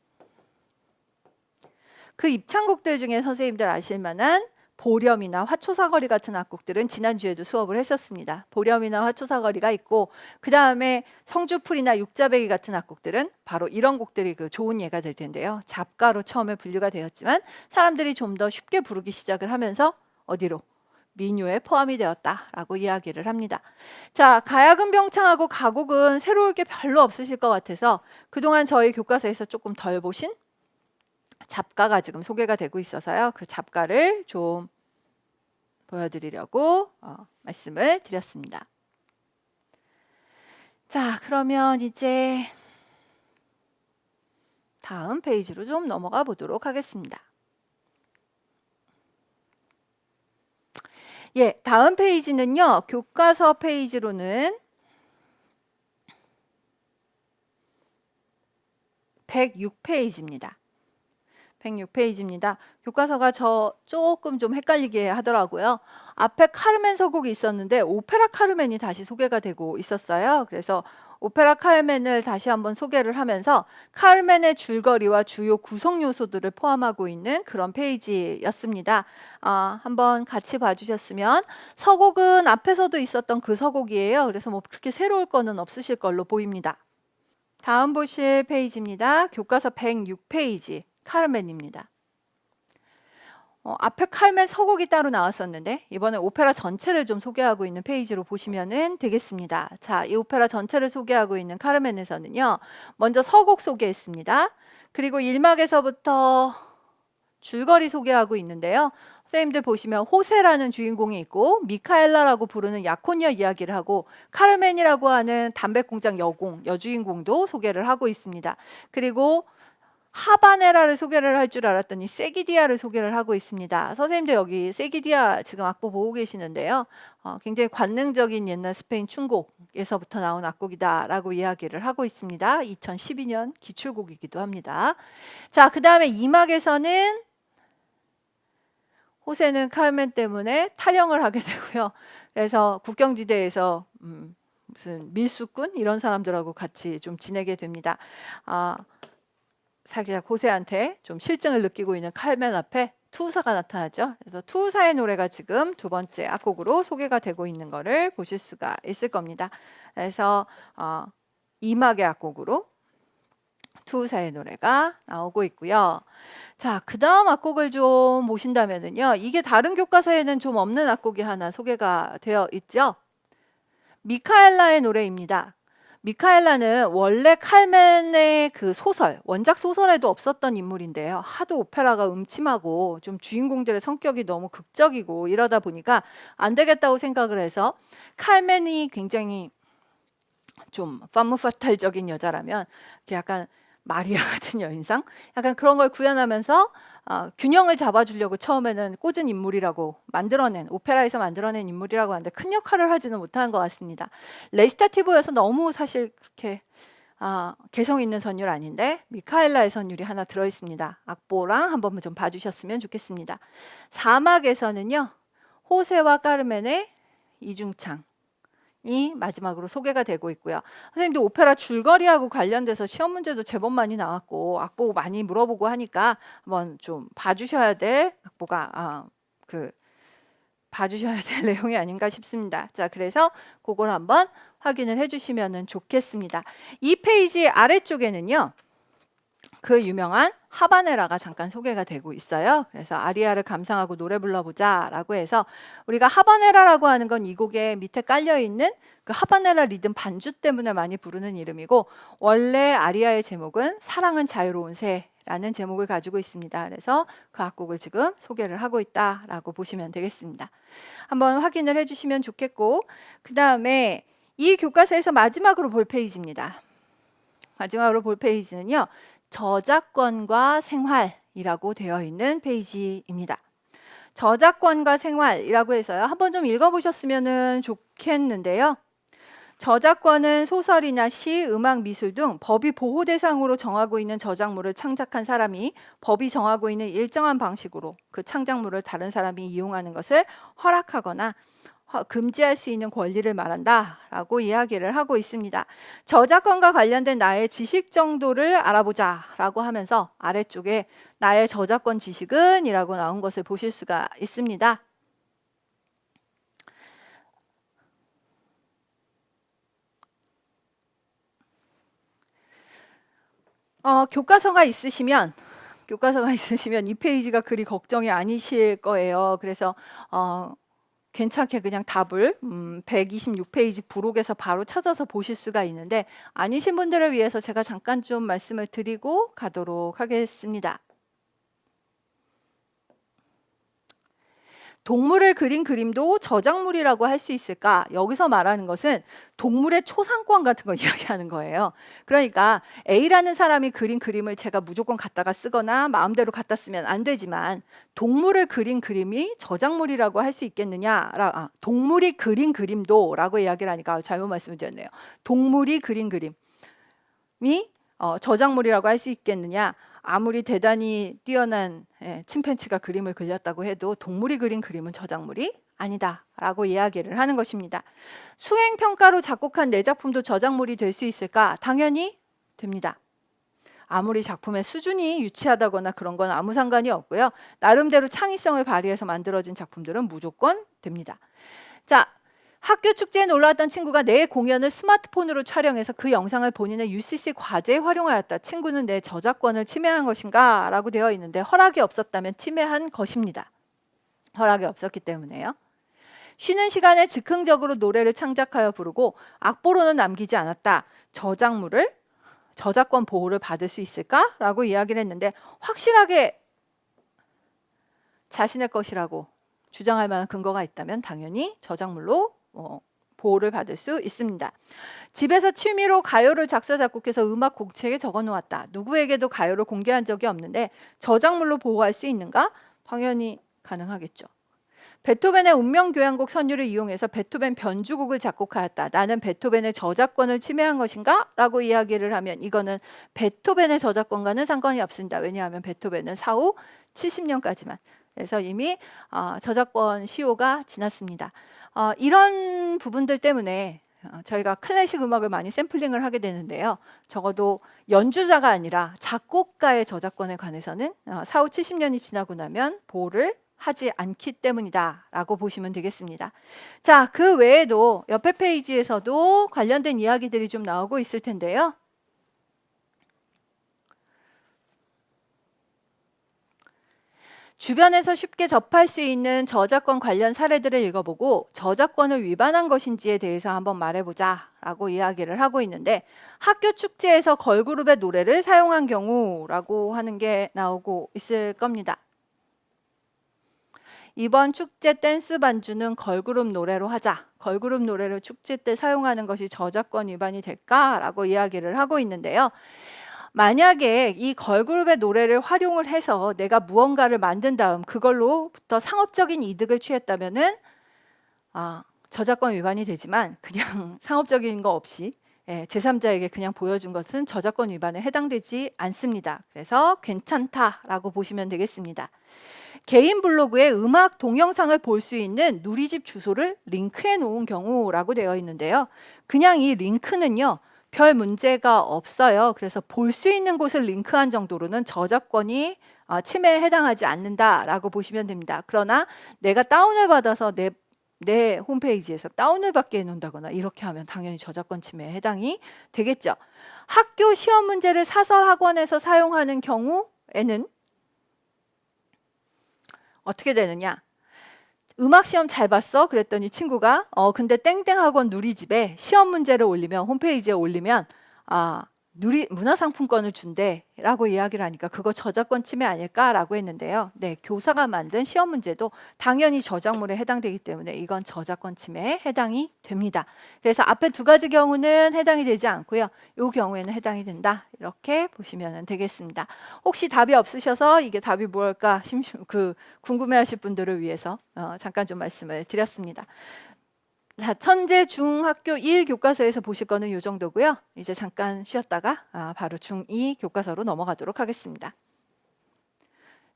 그 입창곡들 중에 선생님들 아실 만한 보렴이나 화초사거리 같은 악곡들은 지난주에도 수업을 했었습니다. 보렴이나 화초사거리가 있고 그 다음에 성주풀이나 육자배기 같은 악곡들은 바로 이런 곡들이 그 좋은 예가 될 텐데요. 잡가로 처음에 분류가 되었지만 사람들이 좀 더 쉽게 부르기 시작을 하면서 어디로? 민요에 포함이 되었다라고 이야기를 합니다. 자, 가야금 병창하고 가곡은 새로울 게 별로 없으실 것 같아서 그동안 저희 교과서에서 조금 덜 보신 잡가가 지금 소개가 되고 있어서요. 그 잡가를 좀 보여드리려고 말씀을 드렸습니다. 자, 그러면 이제 다음 페이지로 좀 넘어가 보도록 하겠습니다. 예, 다음 페이지는요. 교과서 페이지로는 106페이지입니다. 106페이지입니다. 교과서가 저 조금 좀 헷갈리게 하더라고요. 앞에 카르멘 서곡이 있었는데 오페라 카르멘이 다시 소개가 되고 있었어요. 그래서 오페라 카르멘을 다시 한번 소개를 하면서 카르멘의 줄거리와 주요 구성 요소들을 포함하고 있는 그런 페이지였습니다. 한번 같이 봐주셨으면 서곡은 앞에서도 있었던 그 서곡이에요. 그래서 뭐 그렇게 새로울 거는 없으실 걸로 보입니다. 다음 보실 페이지입니다. 교과서 106페이지. 카르멘입니다. 앞에 카르멘 서곡이 따로 나왔었는데 이번에 오페라 전체를 좀 소개하고 있는 페이지로 보시면 되겠습니다. 자, 이 오페라 전체를 소개하고 있는 카르멘에서는요. 먼저 서곡 소개했습니다. 그리고 1막에서부터 줄거리 소개하고 있는데요. 선생님들 보시면 호세라는 주인공이 있고 미카엘라라고 부르는 약혼녀 이야기를 하고 카르멘이라고 하는 담배공장 여주인공도 소개를 하고 있습니다. 그리고 하바네라를 소개를 할 줄 알았더니 세기디아를 소개를 하고 있습니다. 선생님들 여기 세기디아 지금 악보 보고 계시는데요. 굉장히 관능적인 옛날 스페인 춘곡에서부터 나온 악곡이다라고 이야기를 하고 있습니다. 2012년 기출곡이기도 합니다. 자, 그 다음에 2막에서는 호세는 카르멘 때문에 탈영을 하게 되고요. 그래서 국경지대에서 무슨 밀수꾼 이런 사람들하고 같이 좀 지내게 됩니다. 살짝 호세한테 좀 실증을 느끼고 있는 카르멘 앞에 투사가 나타나죠. 그래서 투사의 노래가 지금 두 번째 악곡으로 소개가 되고 있는 것을 보실 수가 있을 겁니다. 그래서 2막의 악곡으로 투사의 노래가 나오고 있고요. 자, 그 다음 악곡을 좀 보신다면은요. 이게 다른 교과서에는 좀 없는 악곡이 하나 소개가 되어 있죠. 미카엘라의 노래입니다. 미카엘라는 원래 칼멘의 그 소설, 원작 소설에도 없었던 인물인데요. 하도 오페라가 음침하고 좀 주인공들의 성격이 너무 극적이고 이러다 보니까 안 되겠다고 생각을 해서 칼멘이 굉장히 좀 파무파탈적인 여자라면 이렇게 약간 마리아 같은 여인상? 약간 그런 걸 구현하면서 균형을 잡아주려고 처음에는 꽂은 인물이라고 만들어낸, 오페라에서 만들어낸 인물이라고 하는데 큰 역할을 하지는 못한 것 같습니다. 레시타티브여서 너무 사실 그렇게 개성 있는 선율 아닌데 미카엘라의 선율이 하나 들어있습니다. 악보랑 한번 좀 봐주셨으면 좋겠습니다. 사막에서는요. 호세와 까르멘의 이중창 이 마지막으로 소개가 되고 있고요. 선생님도 오페라 줄거리하고 관련돼서 시험 문제도 제법 많이 나왔고 악보 많이 물어보고 하니까 한번 좀 봐주셔야 될 악보가 봐주셔야 될 내용이 아닌가 싶습니다. 자, 그래서 그걸 한번 확인을 해주시면 좋겠습니다. 이 페이지 아래쪽에는요. 그 유명한 하바네라가 잠깐 소개가 되고 있어요. 그래서 아리아를 감상하고 노래 불러보자 라고 해서 우리가 하바네라라고 하는 건 이 곡에 밑에 깔려있는 그 하바네라 리듬 반주 때문에 많이 부르는 이름이고 원래 아리아의 제목은 사랑은 자유로운 새라는 제목을 가지고 있습니다. 그래서 그 악곡을 지금 소개를 하고 있다라고 보시면 되겠습니다. 한번 확인을 해주시면 좋겠고 그 다음에 이 교과서에서 마지막으로 볼 페이지입니다. 마지막으로 볼 페이지는요. 저작권과 생활이라고 되어 있는 페이지입니다. 저작권과 생활이라고 해서요. 한번 좀 읽어보셨으면 좋겠는데요. 저작권은 소설이나 시, 음악, 미술 등 법이 보호 대상으로 정하고 있는 저작물을 창작한 사람이 법이 정하고 있는 일정한 방식으로 그 창작물을 다른 사람이 이용하는 것을 허락하거나 금지할 수 있는 권리를 말한다 라고 이야기를 하고 있습니다. 저작권과 관련된 나의 지식 정도를 알아보자 라고 하면서 아래쪽에 나의 저작권 지식은 이라고 나온 것을 보실 수가 있습니다. 교과서가 있으시면 이 페이지가 그리 걱정이 아니실 거예요. 그래서 괜찮게 그냥 답을 126페이지 부록에서 바로 찾아서 보실 수가 있는데 아니신 분들을 위해서 제가 잠깐 좀 말씀을 드리고 가도록 하겠습니다. 동물을 그린 그림도 저작물이라고 할 수 있을까? 여기서 말하는 것은 동물의 초상권 같은 거 이야기하는 거예요. 그러니까 A라는 사람이 그린 그림을 제가 무조건 갖다가 쓰거나 마음대로 갖다 쓰면 안 되지만 동물을 그린 그림이 저작물이라고 할 수 있겠느냐? 동물이 그린 그림도 라고 이야기를 하니까 잘못 말씀을 드렸네요. 동물이 그린 그림이 저작물이라고 할 수 있겠느냐? 아무리 대단히 뛰어난 침팬치가 그림을 그렸다고 해도 동물이 그린 그림은 저작물이 아니다 라고 이야기를 하는 것입니다. 수행평가로 작곡한 내 작품도 저작물이 될 수 있을까? 당연히 됩니다. 아무리 작품의 수준이 유치하다거나 그런 건 아무 상관이 없고요. 나름대로 창의성을 발휘해서 만들어진 작품들은 무조건 됩니다. 자, 학교 축제에 놀러 왔던 친구가 내 공연을 스마트폰으로 촬영해서 그 영상을 본인의 UCC 과제에 활용하였다. 친구는 내 저작권을 침해한 것인가? 라고 되어 있는데 허락이 없었다면 침해한 것입니다. 허락이 없었기 때문에요. 쉬는 시간에 즉흥적으로 노래를 창작하여 부르고 악보로는 남기지 않았다. 저작권 보호를 받을 수 있을까? 라고 이야기를 했는데 확실하게 자신의 것이라고 주장할 만한 근거가 있다면 당연히 저작물로 보호를 받을 수 있습니다. 집에서 취미로 가요를 작사 작곡해서 음악 곡책에 적어 놓았다. 누구에게도 가요를 공개한 적이 없는데 저작물로 보호할 수 있는가? 당연히 가능하겠죠. 베토벤의 운명교향곡 선율을 이용해서 베토벤 변주곡을 작곡하였다. 나는 베토벤의 저작권을 침해한 것인가? 라고 이야기를 하면 이거는 베토벤의 저작권과는 상관이 없습니다. 왜냐하면 베토벤은 사후 70년까지만 그래서 이미 저작권 시효가 지났습니다. 이런 부분들 때문에 저희가 클래식 음악을 많이 샘플링을 하게 되는데요. 적어도 연주자가 아니라 작곡가의 저작권에 관해서는 사후 70년이 지나고 나면 보호를 하지 않기 때문이다 라고 보시면 되겠습니다. 자, 그 외에도 옆에 페이지에서도 관련된 이야기들이 좀 나오고 있을 텐데요. 주변에서 쉽게 접할 수 있는 저작권 관련 사례들을 읽어보고 저작권을 위반한 것인지에 대해서 한번 말해보자 라고 이야기를 하고 있는데, 학교 축제에서 걸그룹의 노래를 사용한 경우라고 하는 게 나오고 있을 겁니다. 이번 축제 댄스 반주는 걸그룹 노래로 하자. 걸그룹 노래를 축제 때 사용하는 것이 저작권 위반이 될까라고 이야기를 하고 있는데요. 만약에 이 걸그룹의 노래를 활용을 해서 내가 무언가를 만든 다음 그걸로부터 상업적인 이득을 취했다면은 저작권 위반이 되지만, 그냥 상업적인 거 없이 제3자에게 그냥 보여준 것은 저작권 위반에 해당되지 않습니다. 그래서 괜찮다라고 보시면 되겠습니다. 개인 블로그에 음악 동영상을 볼 수 있는 누리집 주소를 링크해 놓은 경우라고 되어 있는데요. 그냥 이 링크는요, 별 문제가 없어요. 그래서 볼 수 있는 곳을 링크한 정도로는 저작권이 침해에 해당하지 않는다라고 보시면 됩니다. 그러나 내가 다운을 받아서 내 홈페이지에서 다운을 받게 해놓는다거나 이렇게 하면 당연히 저작권 침해에 해당이 되겠죠. 학교 시험 문제를 사설 학원에서 사용하는 경우에는 어떻게 되느냐? 음악 시험 잘 봤어? 그랬더니 친구가 근데 땡땡 학원 누리집에 시험 문제를 올리면, 홈페이지에 올리면 문화상품권을 준대 라고 이야기를 하니까 그거 저작권 침해 아닐까라고 했는데요. 네, 교사가 만든 시험 문제도 당연히 저작물에 해당되기 때문에 이건 저작권 침해에 해당이 됩니다. 그래서 앞에 두 가지 경우는 해당이 되지 않고요. 이 경우에는 해당이 된다, 이렇게 보시면 되겠습니다. 혹시 답이 없으셔서 이게 답이 뭘까 궁금해하실 분들을 위해서 잠깐 좀 말씀을 드렸습니다. 자, 천재 중학교 1 교과서에서 보실 거는 이 정도고요. 이제 잠깐 쉬었다가 바로 중2 교과서로 넘어가도록 하겠습니다.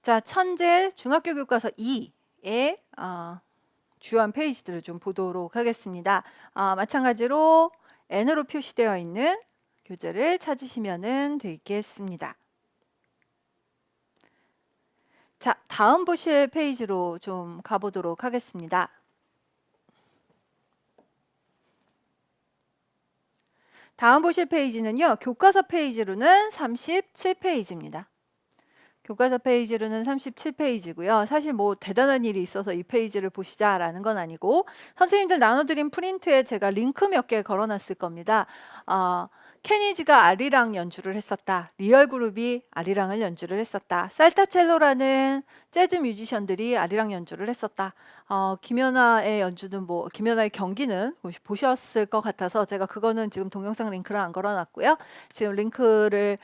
자, 천재 중학교 교과서 2의 주요한 페이지들을 좀 보도록 하겠습니다. 마찬가지로 N으로 표시되어 있는 교재를 찾으시면 되겠습니다. 자, 다음 보실 페이지로 좀 가보도록 하겠습니다. 다음 보실 페이지는요, 교과서 페이지로는 37페이지입니다. 교과서 페이지로는 37페이지고요. 사실 뭐 대단한 일이 있어서 이 페이지를 보시자라는 건 아니고, 선생님들 나눠드린 프린트에 제가 링크 몇 개 걸어놨을 겁니다. 케니지가 아리랑 연주를 했었다. 리얼그룹이 아리랑을 연주를 했었다. 살타첼로라는 재즈 뮤지션들이 아리랑 연주를 했었다. 김연아의 연주는 김연아의 경기는 보셨을 것 같아서 제가 그거는 지금 동영상 링크를 안 걸어놨고요. 지금 링크를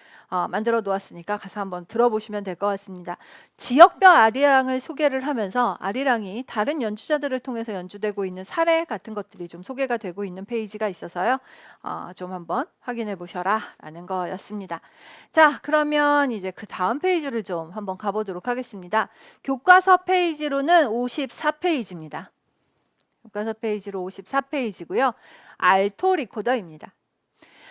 만들어 놓았으니까 가서 한번 들어보시면 될 것 같습니다. 지역별 아리랑을 소개를 하면서 아리랑이 다른 연주자들을 통해서 연주되고 있는 사례 같은 것들이 좀 소개가 되고 있는 페이지가 있어서요. 좀 한번 확인해 보셔라 라는 거였습니다. 자, 그러면 이제 그 다음 페이지를 좀 한번 가보도록 하겠습니다. 교과서 페이지로는 54페이지입니다. 교과서 페이지로 54페이지고요. 알토 리코더입니다.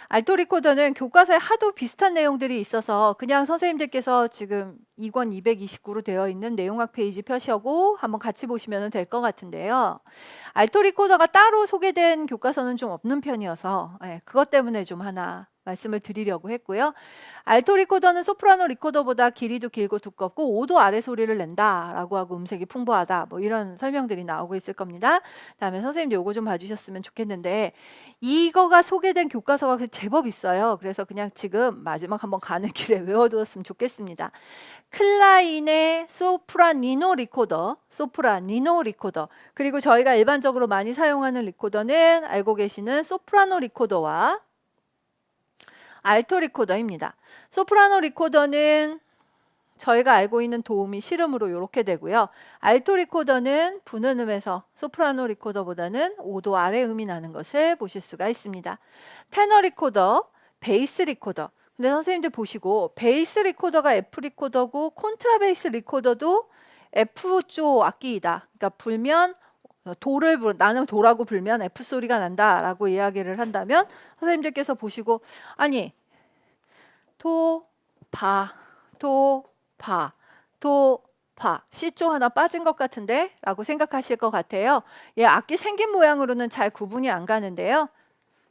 알토 리코더는 교과서에 하도 비슷한 내용들이 있어서 그냥 선생님들께서 지금 2권 229로 되어 있는 내용학 페이지 펴시고 한번 같이 보시면 될 것 같은데요. 알토 리코더가 따로 소개된 교과서는 좀 없는 편이어서 그것 때문에 좀 하나 말씀을 드리려고 했고요. 알토 리코더는 소프라노 리코더보다 길이도 길고 두껍고 5도 아래 소리를 낸다라고 하고 음색이 풍부하다, 뭐 이런 설명들이 나오고 있을 겁니다. 다음에 선생님도 요거 좀 봐주셨으면 좋겠는데, 이거가 소개된 교과서가 제법 있어요. 그래서 그냥 지금 마지막 한번 가는 길에 외워두었으면 좋겠습니다. 클라인의 소프라니노 리코더, 그리고 저희가 일반적으로 많이 사용하는 리코더는 알고 계시는 소프라노 리코더와 알토 리코더입니다. 소프라노 리코더는 저희가 알고 있는 도움이 실음으로 이렇게 되고요. 알토 리코더는 부는 음에서 소프라노 리코더보다는 5도 아래 음이 나는 것을 보실 수가 있습니다. 테너 리코더, 베이스 리코더. 근데 선생님들 보시고 베이스 리코더가 F 리코더고 콘트라베이스 리코더도 F조 악기이다. 그러니까 불면 나는 도라고 불면 F 소리가 난다라고 이야기를 한다면 선생님들께서 보시고 아니 도, 파, C조 하나 빠진 것 같은데 라고 생각하실 것 같아요. 악기 생긴 모양으로는 잘 구분이 안 가는데요.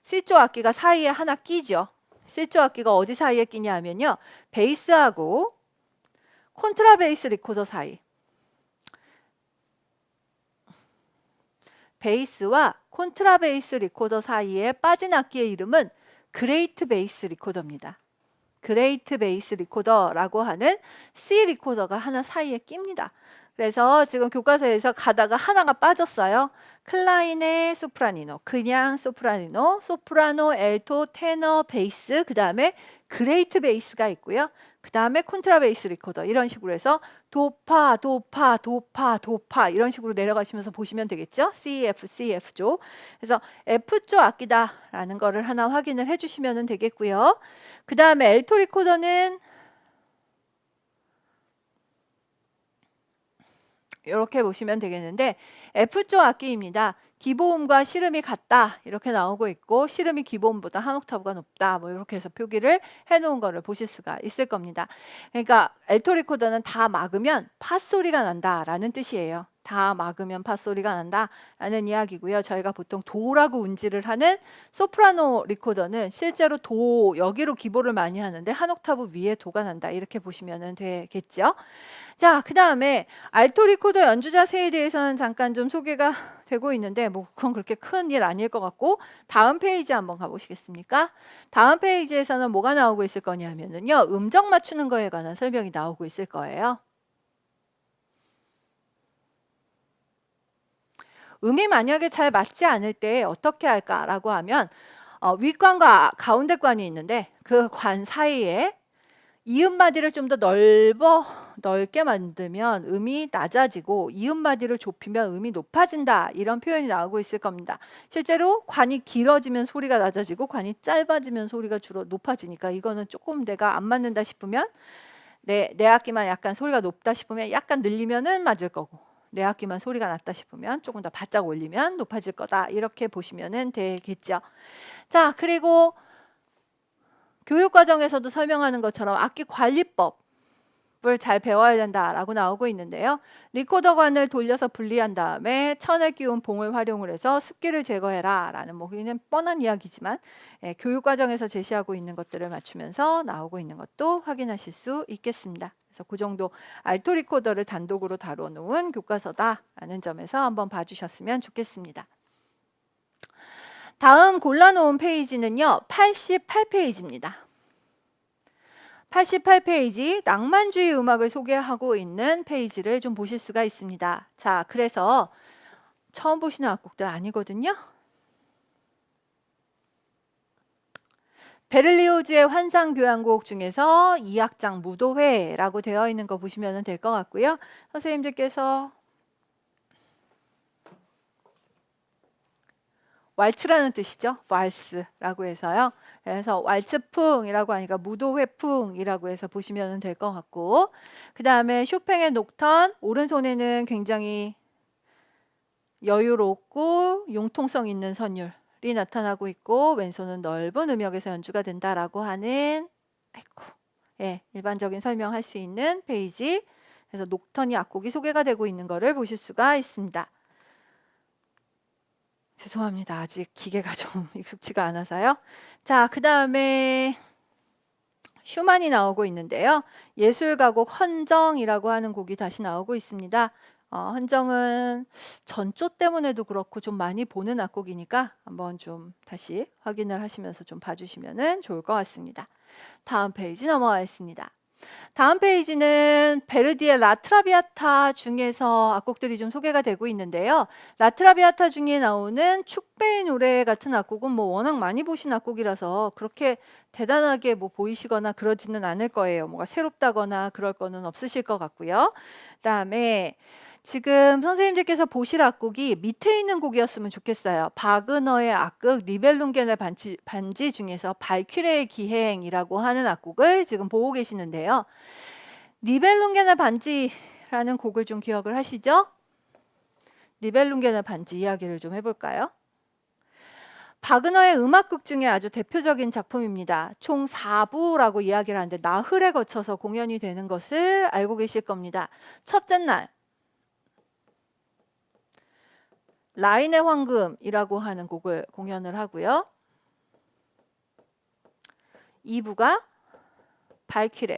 C조 악기가 사이에 하나 끼죠. C조 악기가 어디 사이에 끼냐 하면요, 베이스하고 콘트라베이스 리코더 사이, 베이스와 콘트라베이스 리코더 사이에 빠진 악기의 이름은 그레이트 베이스 리코더입니다. 그레이트 베이스 리코더라고 하는 C 리코더가 하나 사이에 낍니다. 그래서 지금 교과서에서 가다가 하나가 빠졌어요. 클라이네 소프라니노, 그냥 소프라니노, 소프라노, 엘토, 테너, 베이스, 그 다음에 그레이트 베이스가 있고요. 그 다음에 콘트라베이스 리코더 이런 식으로 해서 도파, 도파, 도파, 도파 이런 식으로 내려가시면서 보시면 되겠죠. C, F, C, F조. 그래서 F조 악기다라는 거를 하나 확인을 해주시면 되겠고요. 그 다음에 엘토 리코더는 이렇게 보시면 되겠는데 F조 악기입니다. 기보음과 실음이 같다 이렇게 나오고 있고 실음이 기보음보다 한 옥타브가 높다 뭐 이렇게 해서 표기를 해놓은 거를 보실 수가 있을 겁니다. 그러니까 엘토 리코더는 다 막으면 팥소리가 난다라는 뜻이에요. 다 막으면 팥소리가 난다라는 이야기고요. 저희가 보통 도라고 운지를 하는 소프라노 리코더는 실제로 도 여기로 기보를 많이 하는데 한 옥타브 위에 도가 난다 이렇게 보시면 되겠죠. 자, 그 다음에 알토 리코더 연주 자세에 대해서는 잠깐 좀 소개가 되고 있는데 뭐 그건 그렇게 큰 일 아닐 것 같고 다음 페이지 한번 가보시겠습니까? 다음 페이지에서는 뭐가 나오고 있을 거냐면요. 음정 맞추는 거에 관한 설명이 나오고 있을 거예요. 음이 만약에 잘 맞지 않을 때 어떻게 할까라고 하면 윗관과 가운데관이 있는데 그 관 사이에 이음마디를 좀 더 넓게 만들면 음이 낮아지고 이음마디를 좁히면 음이 높아진다 이런 표현이 나오고 있을 겁니다. 실제로 관이 길어지면 소리가 낮아지고 관이 짧아지면 소리가 주로 높아지니까 이거는 조금 내가 안 맞는다 싶으면 내 악기만 약간 소리가 높다 싶으면 약간 늘리면은 맞을 거고 내 악기만 소리가 낮다 싶으면 조금 더 바짝 올리면 높아질 거다 이렇게 보시면 되겠죠. 자, 그리고 교육과정에서도 설명하는 것처럼 악기 관리법을 잘 배워야 된다라고 나오고 있는데요. 리코더관을 돌려서 분리한 다음에 천에 끼운 봉을 활용을 해서 습기를 제거해라 라는 뭐 그냥 뻔한 이야기지만 교육과정에서 제시하고 있는 것들을 맞추면서 나오고 있는 것도 확인하실 수 있겠습니다. 그래서 그 정도 알토 리코더를 단독으로 다뤄놓은 교과서다라는 점에서 한번 봐주셨으면 좋겠습니다. 다음 골라놓은 페이지는요. 88페이지입니다. 88페이지 낭만주의 음악을 소개하고 있는 페이지를 좀 보실 수가 있습니다. 자, 그래서 처음 보시는 악곡들 아니거든요. 베를리오즈의 환상교향곡 중에서 2악장 무도회라고 되어 있는 거 보시면 될 것 같고요. 선생님들께서 왈츠라는 뜻이죠. 왈스라고 해서요. 그래서 왈츠풍이라고 하니까 무도회풍이라고 해서 보시면 될 것 같고 그 다음에 쇼팽의 녹턴 오른손에는 굉장히 여유롭고 융통성 있는 선율이 나타나고 있고 왼손은 넓은 음역에서 연주가 된다라고 하는 일반적인 설명할 수 있는 페이지. 그래서 녹턴이 악곡이 소개가 되고 있는 것을 보실 수가 있습니다. 죄송합니다. 아직 기계가 좀 익숙치가 않아서요. 자, 그 다음에 슈만이 나오고 있는데요. 예술가곡 헌정이라고 하는 곡이 다시 나오고 있습니다. 헌정은 전조 때문에도 그렇고 좀 많이 보는 악곡이니까 한번 좀 다시 확인을 하시면서 좀 봐주시면 좋을 것 같습니다. 다음 페이지 넘어가겠습니다. 다음 페이지는 베르디의 라트라비아타 중에서 악곡들이 좀 소개가 되고 있는데요. 라트라비아타 중에 나오는 축배의 노래 같은 악곡은 뭐 워낙 많이 보신 악곡이라서 그렇게 대단하게 뭐 보이시거나 그러지는 않을 거예요. 뭐가 새롭다거나 그럴 거는 없으실 것 같고요. 그다음에 지금 선생님들께서 보실 악곡이 밑에 있는 곡이었으면 좋겠어요. 바그너의 악극 니벨룽겐의 반지 중에서 발퀴레의 기행이라고 하는 악곡을 지금 보고 계시는데요. 니벨룽겐의 반지라는 곡을 좀 기억을 하시죠? 니벨룽겐의 반지 이야기를 좀 해볼까요? 바그너의 음악극 중에 아주 대표적인 작품입니다. 총 4부라고 이야기를 하는데 나흘에 거쳐서 공연이 되는 것을 알고 계실 겁니다. 첫째 날 라인의 황금이라고 하는 곡을 공연을 하고요. 2부가 발퀴레,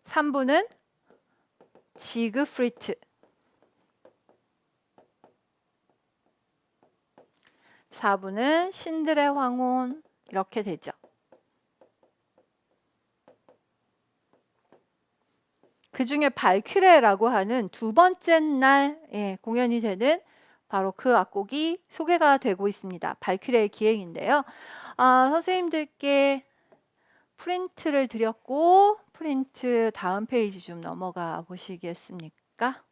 3부는 지그프리트, 4부는 신들의 황혼 이렇게 되죠. 그 중에 발퀴레라고 하는 두 번째 날 공연이 되는 바로 그 악곡이 소개가 되고 있습니다. 발퀴레의 기행인데요. 선생님들께 프린트를 드렸고 프린트 다음 페이지 좀 넘어가 보시겠습니까?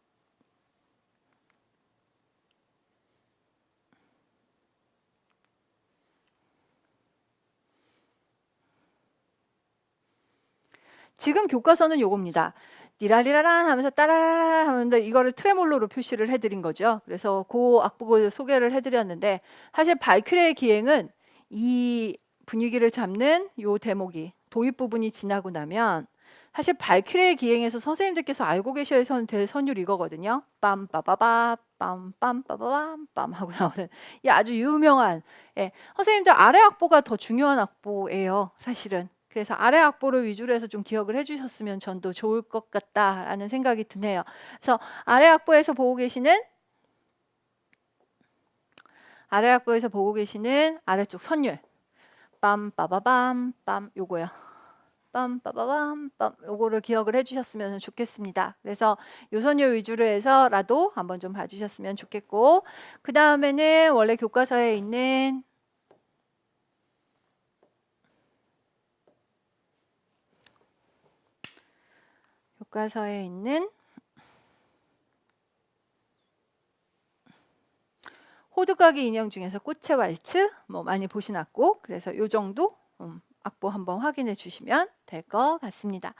지금 교과서는 요겁니다. 니라리라란 하면서 따라라라 하는데 이거를 트레몰로로 표시를 해드린 거죠. 그래서 그 악보를 소개를 해드렸는데 사실 발퀴레의 기행은 이 분위기를 잡는 요 대목이 도입 부분이 지나고 나면 사실 발퀴레의 기행에서 선생님들께서 알고 계셔야 될 선율 이거거든요. 빰빠바바 빰빰빠바밤 하고 나오는 이 아주 유명한 선생님들 아래 악보가 더 중요한 악보예요. 사실은. 그래서 아래 악보를 위주로 해서 좀 기억을 해주셨으면 전도 좋을 것 같다라는 생각이 드네요. 그래서 아래 악보에서 보고 계시는 아래쪽 선율 빰빠바밤 빰 요거요. 빰빠바밤 빰 요거를 기억을 해주셨으면 좋겠습니다. 그래서 요 선율 위주로 해서라도 한번 좀 봐주셨으면 좋겠고 그 다음에는 원래 교과서에 있는 호두까기 인형 중에서 꽃의 왈츠 뭐 많이 보신 악보 그래서 요 정도 악보 한번 확인해 주시면 될 것 같습니다.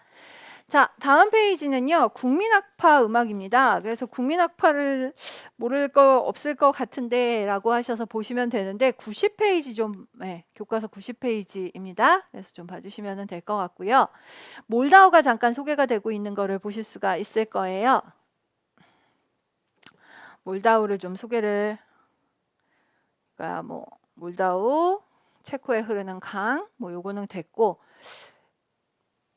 자, 다음 페이지는요. 국민악파 음악입니다. 그래서 국민악파를 모를 거 없을 것 같은데 라고 하셔서 보시면 되는데 90페이지 좀 교과서 90페이지입니다. 그래서 좀 봐주시면 될 것 같고요. 몰다우가 잠깐 소개가 되고 있는 거를 보실 수가 있을 거예요. 몰다우를 좀 소개를 몰다우 체코에 흐르는 강 요거는 됐고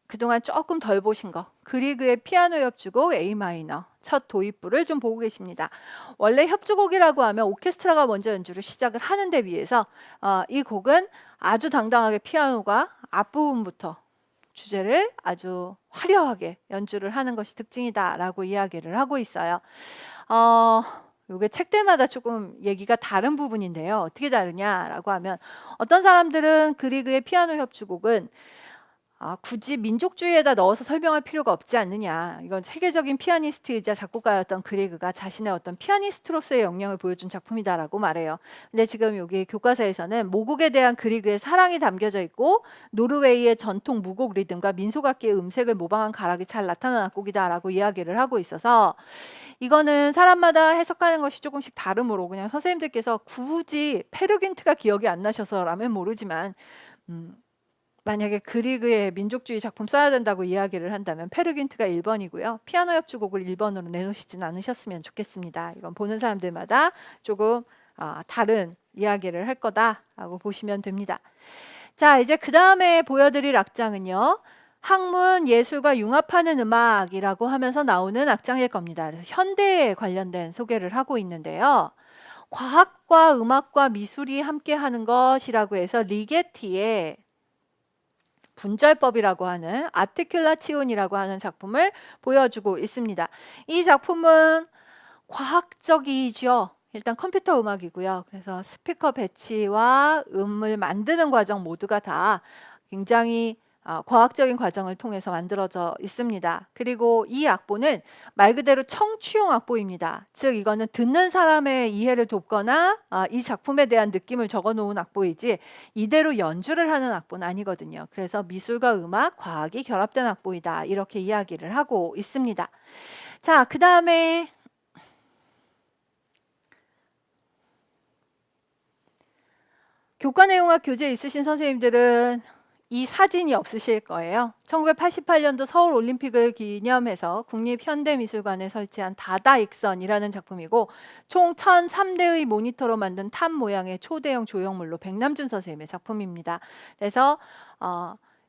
그동안 조금 덜 보신 거 그리그의 피아노 협주곡 A 마이너 첫 도입부를 좀 보고 계십니다. 원래 협주곡이라고 하면 오케스트라가 먼저 연주를 시작을 하는 데 비해서 이 곡은 아주 당당하게 피아노가 앞부분부터 주제를 아주 화려하게 연주를 하는 것이 특징이다라고 이야기를 하고 있어요. 요게 책들마다 조금 얘기가 다른 부분인데요. 어떻게 다르냐라고 하면 어떤 사람들은 그리그의 피아노 협주곡은 굳이 민족주의에다 넣어서 설명할 필요가 없지 않느냐. 이건 세계적인 피아니스트이자 작곡가였던 그리그가 자신의 어떤 피아니스트로서의 역량을 보여준 작품이다라고 말해요. 근데 지금 여기 교과서에서는 모국에 대한 그리그의 사랑이 담겨져 있고 노르웨이의 전통 무곡 리듬과 민속악기의 음색을 모방한 가락이 잘 나타난 악곡이다라고 이야기를 하고 있어서 이거는 사람마다 해석하는 것이 조금씩 다르므로 그냥 선생님들께서 굳이 페르긴트가 기억이 안 나셔서라면 모르지만 만약에 그리그의 민족주의 작품 써야 된다고 이야기를 한다면 페르긴트가 1번이고요. 피아노 협주곡을 1번으로 내놓으시진 않으셨으면 좋겠습니다. 이건 보는 사람들마다 조금 다른 이야기를 할 거다라고 보시면 됩니다. 자, 이제 그 다음에 보여드릴 악장은요. 학문, 예술과 융합하는 음악이라고 하면서 나오는 악장일 겁니다. 그래서 현대에 관련된 소개를 하고 있는데요. 과학과 음악과 미술이 함께하는 것이라고 해서 리게티의 분절법이라고 하는 아티큘라치온이라고 하는 작품을 보여주고 있습니다. 이 작품은 과학적이죠. 일단 컴퓨터 음악이고요. 그래서 스피커 배치와 음을 만드는 과정 모두가 다 굉장히 과학적인 과정을 통해서 만들어져 있습니다. 그리고 이 악보는 말 그대로 청취용 악보입니다. 즉 이거는 듣는 사람의 이해를 돕거나 이 작품에 대한 느낌을 적어 놓은 악보이지 이대로 연주를 하는 악보는 아니거든요. 그래서 미술과 음악, 과학이 결합된 악보이다. 이렇게 이야기를 하고 있습니다. 자, 그 다음에 교과 내용학 교재 있으신 선생님들은 이 사진이 없으실 거예요. 1988년도 서울올림픽을 기념해서 국립현대미술관에 설치한 다다익선이라는 작품이고 총 1003대의 모니터로 만든 탑 모양의 초대형 조형물로 백남준 선생님의 작품입니다. 그래서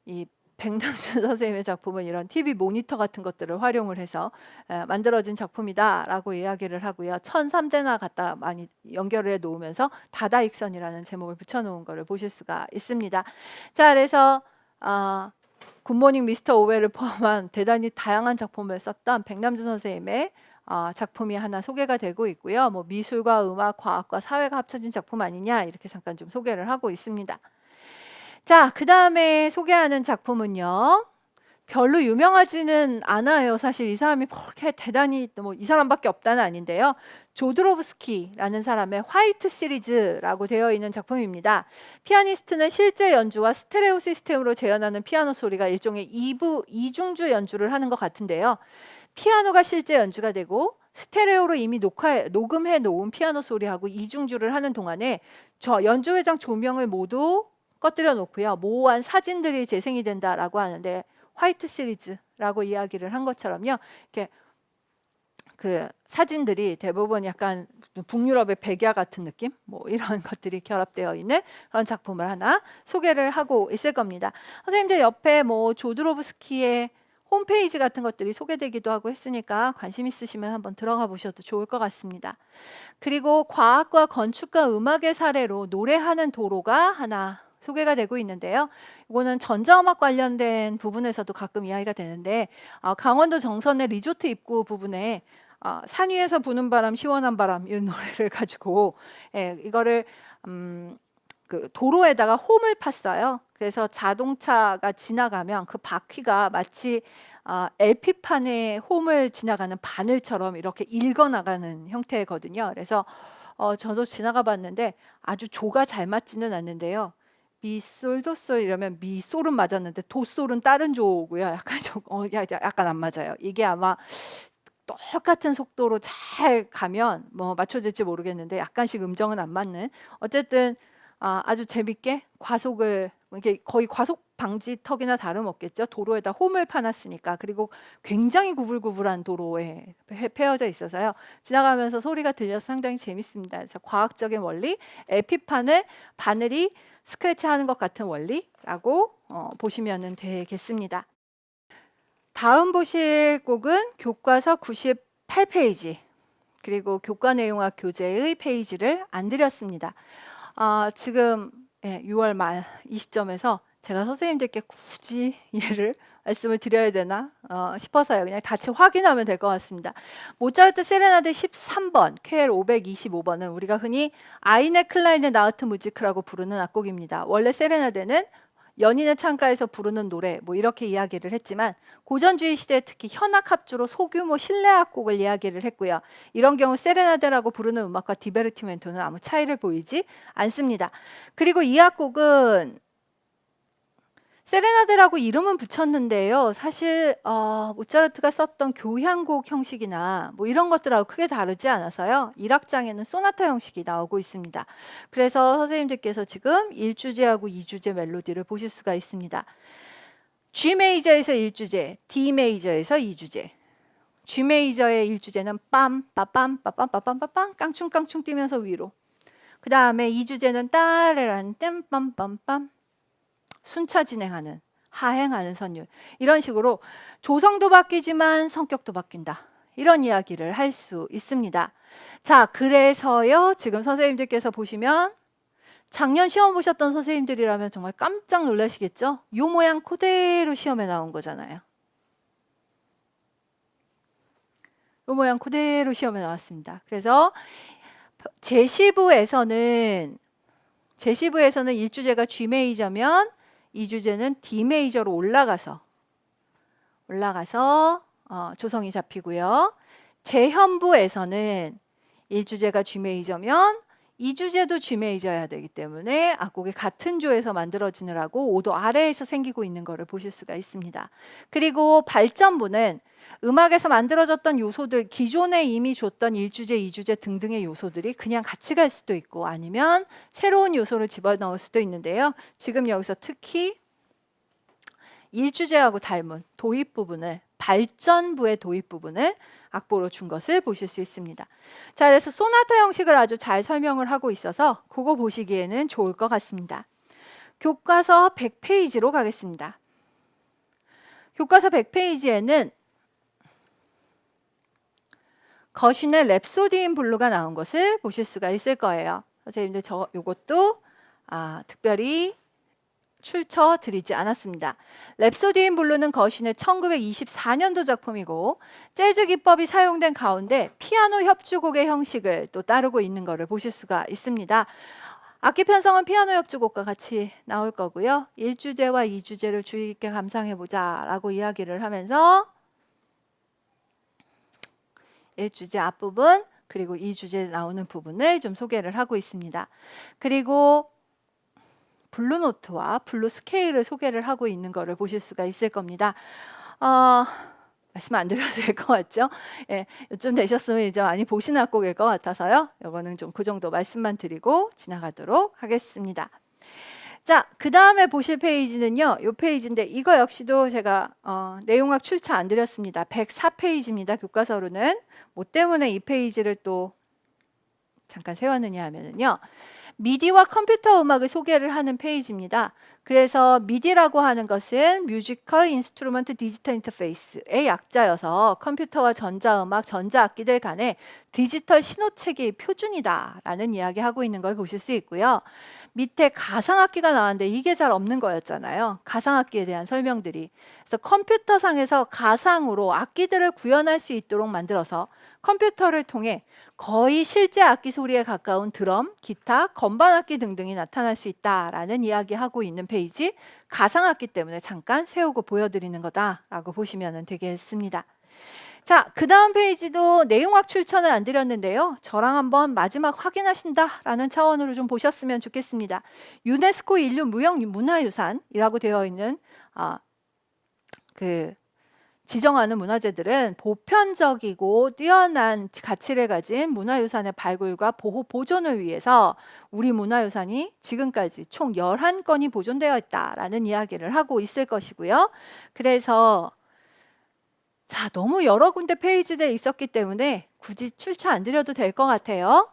이 백남준 선생님의 작품은 이런 TV 모니터 같은 것들을 활용을 해서 만들어진 작품이다라고 이야기를 하고요. 1003대나 갖다 많이 연결을 해 놓으면서 다다익선이라는 제목을 붙여놓은 것을 보실 수가 있습니다. 자, 그래서 굿모닝 미스터 오웰을 포함한 대단히 다양한 작품을 썼던 백남준 선생님의 작품이 하나 소개가 되고 있고요. 뭐 미술과 음악, 과학과 사회가 합쳐진 작품 아니냐 이렇게 잠깐 좀 소개를 하고 있습니다. 자, 그 다음에 소개하는 작품은요. 별로 유명하지는 않아요. 사실 이 사람이 그렇게 대단히 뭐 이 사람밖에 없다는 아닌데요. 조드로브스키라는 사람의 화이트 시리즈라고 되어 있는 작품입니다. 피아니스트는 실제 연주와 스테레오 시스템으로 재현하는 피아노 소리가 일종의 이중주 연주를 하는 것 같은데요. 피아노가 실제 연주가 되고 스테레오로 이미 녹음해 놓은 피아노 소리하고 이중주를 하는 동안에 저 연주회장 조명을 모두 꺼뜨려 놓고요. 모호한 사진들이 재생이 된다라고 하는데 화이트 시리즈라고 이야기를 한 것처럼요. 이렇게 그 사진들이 대부분 약간 북유럽의 백야 같은 느낌? 뭐 이런 것들이 결합되어 있는 그런 작품을 하나 소개를 하고 있을 겁니다. 선생님들 옆에 뭐 조드로브스키의 홈페이지 같은 것들이 소개되기도 하고 했으니까 관심 있으시면 한번 들어가 보셔도 좋을 것 같습니다. 그리고 과학과 건축과 음악의 사례로 노래하는 도로가 하나 소개가 되고 있는데요. 이거는 전자음악 관련된 부분에서도 가끔 이야기가 되는데 강원도 정선의 리조트 입구 부분에 산 위에서 부는 바람 시원한 바람 이런 노래를 가지고 이거를 그 도로에다가 홈을 팠어요. 그래서 자동차가 지나가면 그 바퀴가 마치 LP판에 홈을 지나가는 바늘처럼 이렇게 읽어나가는 형태거든요. 그래서 저도 지나가 봤는데 아주 조가 잘 맞지는 않는데요. 미솔 도솔 이러면 미솔은 맞았는데 도솔은 다른 조고요. 약간 약간 안 맞아요. 이게 아마 똑같은 속도로 잘 가면 뭐 맞춰질지 모르겠는데 약간씩 음정은 안 맞는. 어쨌든 아주 재밌게 과속을 이게 거의 과속 방지턱이나 다름없겠죠. 도로에다 홈을 파놨으니까. 그리고 굉장히 구불구불한 도로에 패어져 있어서요. 지나가면서 소리가 들려서 상당히 재밌습니다. 그래서 과학적인 원리, LP판을 바늘이 스크래치하는 것 같은 원리라고 보시면 되겠습니다. 다음 보실 곡은 교과서 98페이지 그리고 교과 내용학 교재의 페이지를 안 드렸습니다. 지금 6월 말 이 시점에서 제가 선생님들께 굳이 얘를 말씀을 드려야 되나 싶어서요. 그냥 같이 확인하면 될 것 같습니다. 모차르트 세레나데 13번, 퀘엘 525번은 우리가 흔히 아이네 클라인의 나우트 무지크라고 부르는 악곡입니다. 원래 세레나데는 연인의 창가에서 부르는 노래 뭐 이렇게 이야기를 했지만 고전주의 시대에 특히 현악 합주로 소규모 실내 악곡을 이야기를 했고요. 이런 경우 세레나데라고 부르는 음악과 디베르티멘토는 아무 차이를 보이지 않습니다. 그리고 이 악곡은 세레나데라고 이름은 붙였는데요. 사실 모차르트가 썼던 교향곡 형식이나 뭐 이런 것들하고 크게 다르지 않아서요. 1악장에는 소나타 형식이 나오고 있습니다. 그래서 선생님들께서 지금 1주제하고 2주제 멜로디를 보실 수가 있습니다. G 메이저에서 1주제, D 메이저에서 2주제. G 메이저의 1주제는 빰, 빠빰, 빠빰, 빠빰, 빠빰, 깡충깡충 뛰면서 위로. 그 다음에 2주제는 따레란 땜, 빰빰빰. 순차 진행하는 하행하는 선율 이런 식으로 조성도 바뀌지만 성격도 바뀐다 이런 이야기를 할 수 있습니다. 자, 그래서요 지금 선생님들께서 보시면 작년 시험 보셨던 선생님들이라면 정말 깜짝 놀라시겠죠? 요 모양 그대로 시험에 나온 거잖아요. 요 모양 그대로 시험에 나왔습니다. 그래서 제시부에서는 1주제가 G 메이저면 2주제는 D 메이저로 올라가서 조성이 잡히고요. 재현부에서는 1주제가 G 메이저면 2주제도 G 메이저여야 되기 때문에 악곡이 같은 조에서 만들어지느라고 5도 아래에서 생기고 있는 것을 보실 수가 있습니다. 그리고 발전부는 음악에서 만들어졌던 요소들, 기존에 이미 줬던 1주제, 2주제 등등의 요소들이 그냥 같이 갈 수도 있고 아니면 새로운 요소를 집어넣을 수도 있는데요. 지금 여기서 특히 1주제하고 닮은 도입 부분을, 발전부의 도입 부분을 악보로 준 것을 보실 수 있습니다. 자, 그래서 소나타 형식을 아주 잘 설명을 하고 있어서 그거 보시기에는 좋을 것 같습니다. 교과서 100페이지로 가겠습니다. 교과서 100페이지에는 거신의 랩소디인 블루가 나온 것을 보실 수가 있을 거예요. 선생님들 요것도 특별히 출처 드리지 않았습니다. 랩소디인 블루는 거신의 1924년도 작품이고 재즈 기법이 사용된 가운데 피아노 협주곡의 형식을 또 따르고 있는 것을 보실 수가 있습니다. 악기 편성은 피아노 협주곡과 같이 나올 거고요. 1주제와 2주제를 주의 깊게 감상해보자 라고 이야기를 하면서 1주제 앞부분 그리고 2주제 나오는 부분을 좀 소개를 하고 있습니다. 그리고 블루노트와 블루 스케일을 소개를 하고 있는 것을 보실 수가 있을 겁니다. 말씀 안 드려도 될 것 같죠? 예, 요즘 되셨으면 이제 많이 보신 악곡일 것 같아서요. 이거는 좀 그 정도 말씀만 드리고 지나가도록 하겠습니다. 자, 그 다음에 보실 페이지는요. 이 페이지인데 이거 역시도 제가 내용학 출처 안 드렸습니다. 104페이지입니다. 교과서로는. 뭐 때문에 이 페이지를 또 잠깐 세웠느냐 하면은요. 미디와 컴퓨터 음악을 소개를 하는 페이지입니다. 그래서 미디라고 하는 것은 뮤지컬 인스트루먼트 디지털 인터페이스의 약자여서 컴퓨터와 전자음악, 전자악기들 간의 디지털 신호체계의 표준이다라는 이야기하고 있는 걸 보실 수 있고요. 밑에 가상악기가 나왔는데 이게 잘 없는 거였잖아요. 가상악기에 대한 설명들이. 그래서 컴퓨터상에서 가상으로 악기들을 구현할 수 있도록 만들어서 컴퓨터를 통해 거의 실제 악기 소리에 가까운 드럼, 기타, 건반악기 등등이 나타날 수 있다라는 이야기하고 있는 페이지, 가상악기 때문에 잠깐 세우고 보여드리는 거다라고 보시면 되겠습니다. 자, 그 다음 페이지도 내용학 출처는 안 드렸는데요. 저랑 한번 마지막 확인하신다라는 차원으로 좀 보셨으면 좋겠습니다. 유네스코 인류 무형 문화유산이라고 되어 있는 지정하는 문화재들은 보편적이고 뛰어난 가치를 가진 문화유산의 발굴과 보호, 보존을 위해서 우리 문화유산이 지금까지 총 11건이 보존되어 있다라는 이야기를 하고 있을 것이고요. 그래서 자, 너무 여러 군데 페이지들이 있었기 때문에 굳이 출처 안 드려도 될 것 같아요.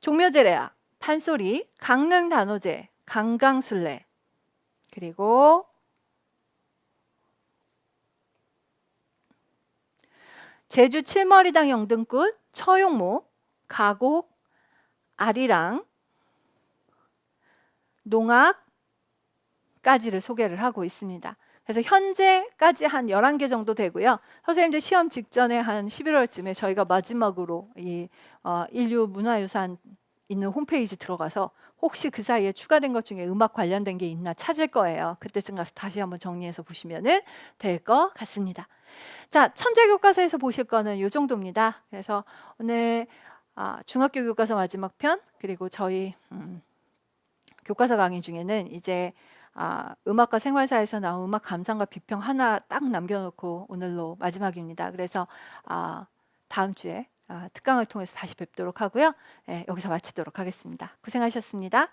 종묘제례악, 판소리, 강릉 단오제, 강강술래, 그리고 제주 칠머리당 영등꽃, 처용목, 가곡, 아리랑, 농악까지를 소개를 하고 있습니다. 그래서 현재까지 한 11개 정도 되고요. 선생님들 시험 직전에 한 11월쯤에 저희가 마지막으로 이 인류 문화유산 있는 홈페이지 들어가서 혹시 그 사이에 추가된 것 중에 음악 관련된 게 있나 찾을 거예요. 그때쯤 가서 다시 한번 정리해서 보시면 될 것 같습니다. 자, 천재교과서에서 보실 거는 이 정도입니다. 그래서 오늘 중학교 교과서 마지막 편 그리고 저희 교과서 강의 중에는 이제 음악과 생활사에서 나온 음악 감상과 비평 하나 딱 남겨놓고 오늘로 마지막입니다. 그래서 다음 주에 특강을 통해서 다시 뵙도록 하고요. 네, 여기서 마치도록 하겠습니다. 고생하셨습니다.